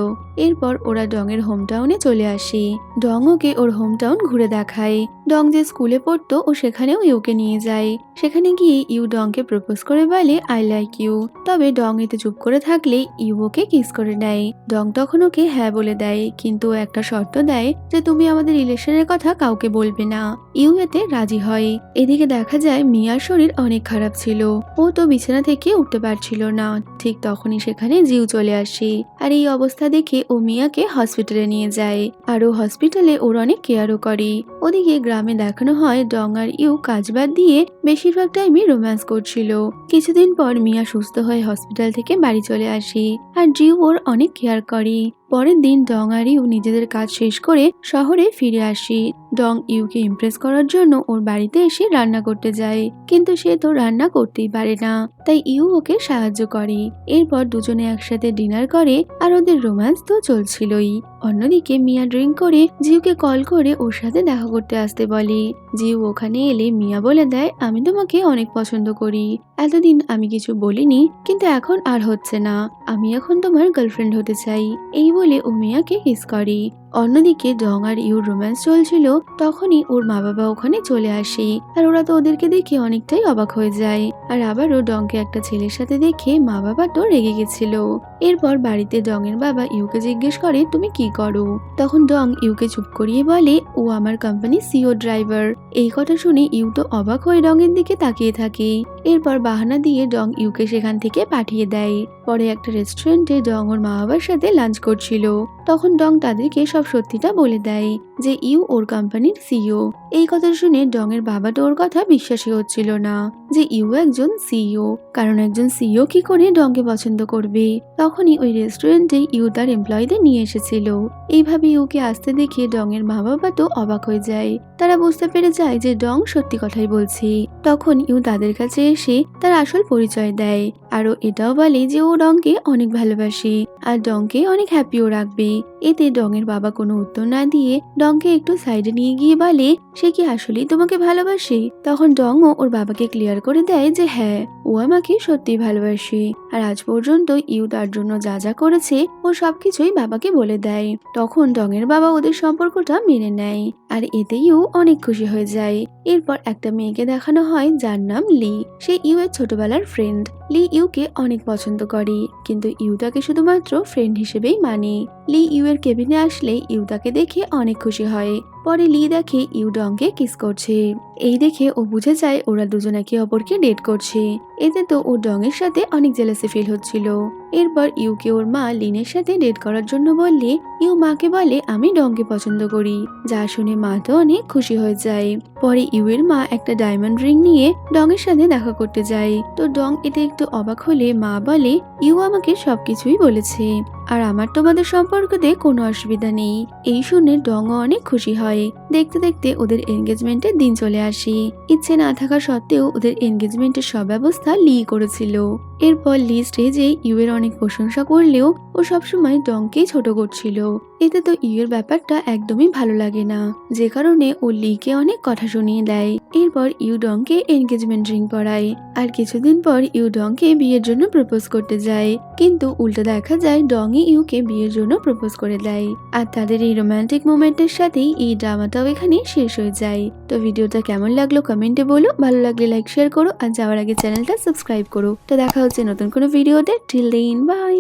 এরপর ওরা ডং এর হোম টাউনে চলে আসে। ডং ওকে ওর হোম টাউন ঘুরে দেখায়। ডং যে স্কুলে পড়তো ও সেখানেও ইউকে নিয়ে যায়। সেখানে গিয়ে ইউ ডংকে প্রপোজ করে বলে আই লাইক ইউ, তবে ডং এতে চুপ করে থাকলে ইউ ওকে কিস করে দেয়। ডং তখন ওকে হ্যাঁ বলে দেয়, কিন্তু ও একটা শর্ত দেয় যে তুমি আমাদের রিলেশনের কথা কাউকে বলবে না। ইউ এতে রাজি হয়। এদিকে দেখা যায় মিয়ার শরীর অনেক খারাপ ছিল, ও তো বিছানা থেকে উঠতে পারছিল না। ঠিক তখনই সেখানে জিউ চলে আসে, আর এই অবস্থা দেখে ও মিয়াকে হসপিটালে নিয়ে যায়, আর ও হসপিটালে ওর অনেক কেয়ারও করে। ওদিকে গ্রামে দেখানো হয় ডং আর ইউ কাজ বাদ দিয়ে বেশিরভাগ টাইমে রোম্যান্স করছিল। কিছুদিন পর মিয়া সুস্থ হয়ে হসপিটাল থেকে বাড়ি চলে আসে, আর জিউ ওর অনেক কেয়ার করে। পরের দিন ডং আর ইউ নিজেদের কাজ শেষ করে শহরে ফিরে আসে। ডং ইউকে ইমপ্রেস করার জন্য ওর বাড়িতে এসে রান্না করতে যায়, কিন্তু সে তো রান্না করতেই পারে না, তাই ইউ ওকে সাহায্য করে। এরপর দুজনে একসাথে ডিনার করে, আর ওদের রোম্যান্স তো চলছিলই। অন্যদিকে মিয়া ড্রিঙ্ক করে জিউকে কল করে ওর সাথে দেখা করতে আসতে বলে। জিউ ওখানে এলে মিয়া বলে দেয়, আমি তোমাকে অনেক পছন্দ করি। এতদিন আমি কিছু বলিনি, কিন্তু এখন আর হচ্ছে না। আমি এখন তোমার গার্লফ্রেন্ড হতে চাই। এই বলে ও মিয়াকে কিস করে। অন্যদিকে ডং আর ইউর রোম্যান্স চলছিল। তখনই ওর মা বাবা ওখানে চলে আসে, আর ওরা তো ওদেরকে দেখে অনেকটাই অবাক হয়ে যায়। আর আবারও ডংকে একটা ছেলের সাথে দেখে মা বাবা তো রেগে গেছিল। এরপর বাড়িতে ডং এর বাবা ইউকে জিজ্ঞেস করে, তুমি কি করো? তখন ডং ইউকে চুপ করিয়ে বলে, ও আমার কোম্পানির সিও ড্রাইভার। এই কথা শুনে ইউ তো অবাক হয়ে ডং এর দিকে তাকিয়ে থাকে। এরপর বাহানা দিয়ে ডং ইউকে সেখান থেকে পাঠিয়ে দেয়। পরে একটা রেস্টুরেন্টে ডং ওর মা বাবার সাথে লাঞ্চ করছিল। তখন ডং তাদেরকে সব সত্যিটা বলে দেয় যে ইউ ওর কোম্পানির সিইও। এই কথা শুনে ডং এর বাবা তো ওর কথা বিশ্বাসই হচ্ছিল না যে ইউ একজন সিইও, কারণ একজন সিইও কি করে ডংকে পছন্দ করবে। তখনই ওই রেস্টুরেন্টে ইউ তার এমপ্লয়ীদের নিয়ে এসেছিল। এইভাবে ইউকে আসতে দেখে ডং এর মা বাবা তো অবাক হয়ে যায়। তারা বুঝতে পেরে যায় যে ডং সত্যি কথাই বলছে। তখন ইউ তাদের কাছে এসে তার আসল পরিচয় দেয়, আরও এটাও বলে যে ও ডংকে অনেক ভালোবাসে আর ডংকে অনেক হ্যাপিও রাখবে। এতে ডং এর বাবা কোনো উত্তর না দিয়ে ডংকে একটু সাইডে নিয়ে গিয়ে বলে, সে কি আসলেই তোমাকে ভালোবাসে? তখন ডংও ওর বাবাকে ক্লিয়ার করে দেয় যে হ্যাঁ, ও আমাকে সত্যি ভালোবাসে। আর আজ পর্যন্ত ইউ তার জন্য যা যা করেছে ও সবকিছুই বাবাকে বলে দেয়। তখন ডং এর বাবা ওদের সম্পর্কটা মেনে নেয়, আর এতে ইউ অনেক খুশি হয়ে যায়। এরপর একটা মেয়েকে দেখানো হয় যার নাম লি। সে ইউ এর ছোটবেলার ফ্রেন্ড। লি ইউকে অনেক পছন্দ করে, কিন্তু ইউ তাকে শুধুমাত্র ফ্রেন্ড হিসেবেই মানে। লি ইউ এর কেবিনে আসলে ইউ তাকে দেখে অনেক খুশি হয়। পরে লি দেখে ইউ ডংকে কিস করছে। এই দেখে ও বুঝে যায় ওরা দুজন একে অপরকে ডেট করছে। এতে তো ও ডং এর সাথে অনেক জেলাসি ফিল হচ্ছিল। এরপর ইউকে ওর মা লিনের সাথে ডেট করার জন্য বললে ইউ মাকে বলে, আমি ডংকে পছন্দ করি। যা শুনে মা তো অনেক খুশি হয়ে যায়। পরে ইউ এর মা একটা ডায়মন্ড রিং নিয়ে ডং এর সাথে দেখা করতে যায়। তো ডং এতে একটু অবাক হলে মা বলে, ইউ আমাকে সবকিছুই বলেছে, আর আমার তোমাদের সম্পর্কতে কোনো অসুবিধা নেই। এই শুনে ডংও অনেক খুশি হয়। দেখতে দেখতে ওদের এনগেজমেন্টের দিন চলে আসে। ইচ্ছে না থাকা সত্ত্বেও ওদের এনগেজমেন্টের সব ব্যবস্থা লি করেছিল। এরপর লি স্টেজে ইউ এর অনেক প্রশংসা করলেও ও সবসময় ডংকেই ছোট করছিল। এতে তো ইউ এর ব্যাপারটা একদমই ভালো লাগে না, যে কারণে ও লিকে অনেক কথা শুনিয়ে দেয়। এরপর ইউ ডংকে এনগেজমেন্ট রিং পরায়, আর কিছুদিন পর ইউ ডংকে বিয়ের জন্য প্রপোজ করতে যায়। কিন্তু উল্টো দেখা যায় ডং ইউকে বিয়ের জন্য প্রপোজ করে দেয়। আর তাদের এই রোমান্টিক মোমেন্টের সাথেই এই ড্রামাটাও এখানে শেষ হয়ে যায়। তো ভিডিওটা কেমন লাগলো কমেন্টে বলো, ভালো লাগলে লাইক শেয়ার করো, আর যাওয়ার আগে চ্যানেলটা সাবস্ক্রাইব করো। তো দেখা হচ্ছে নতুন কোনো ভিডিওতে। Till then, by.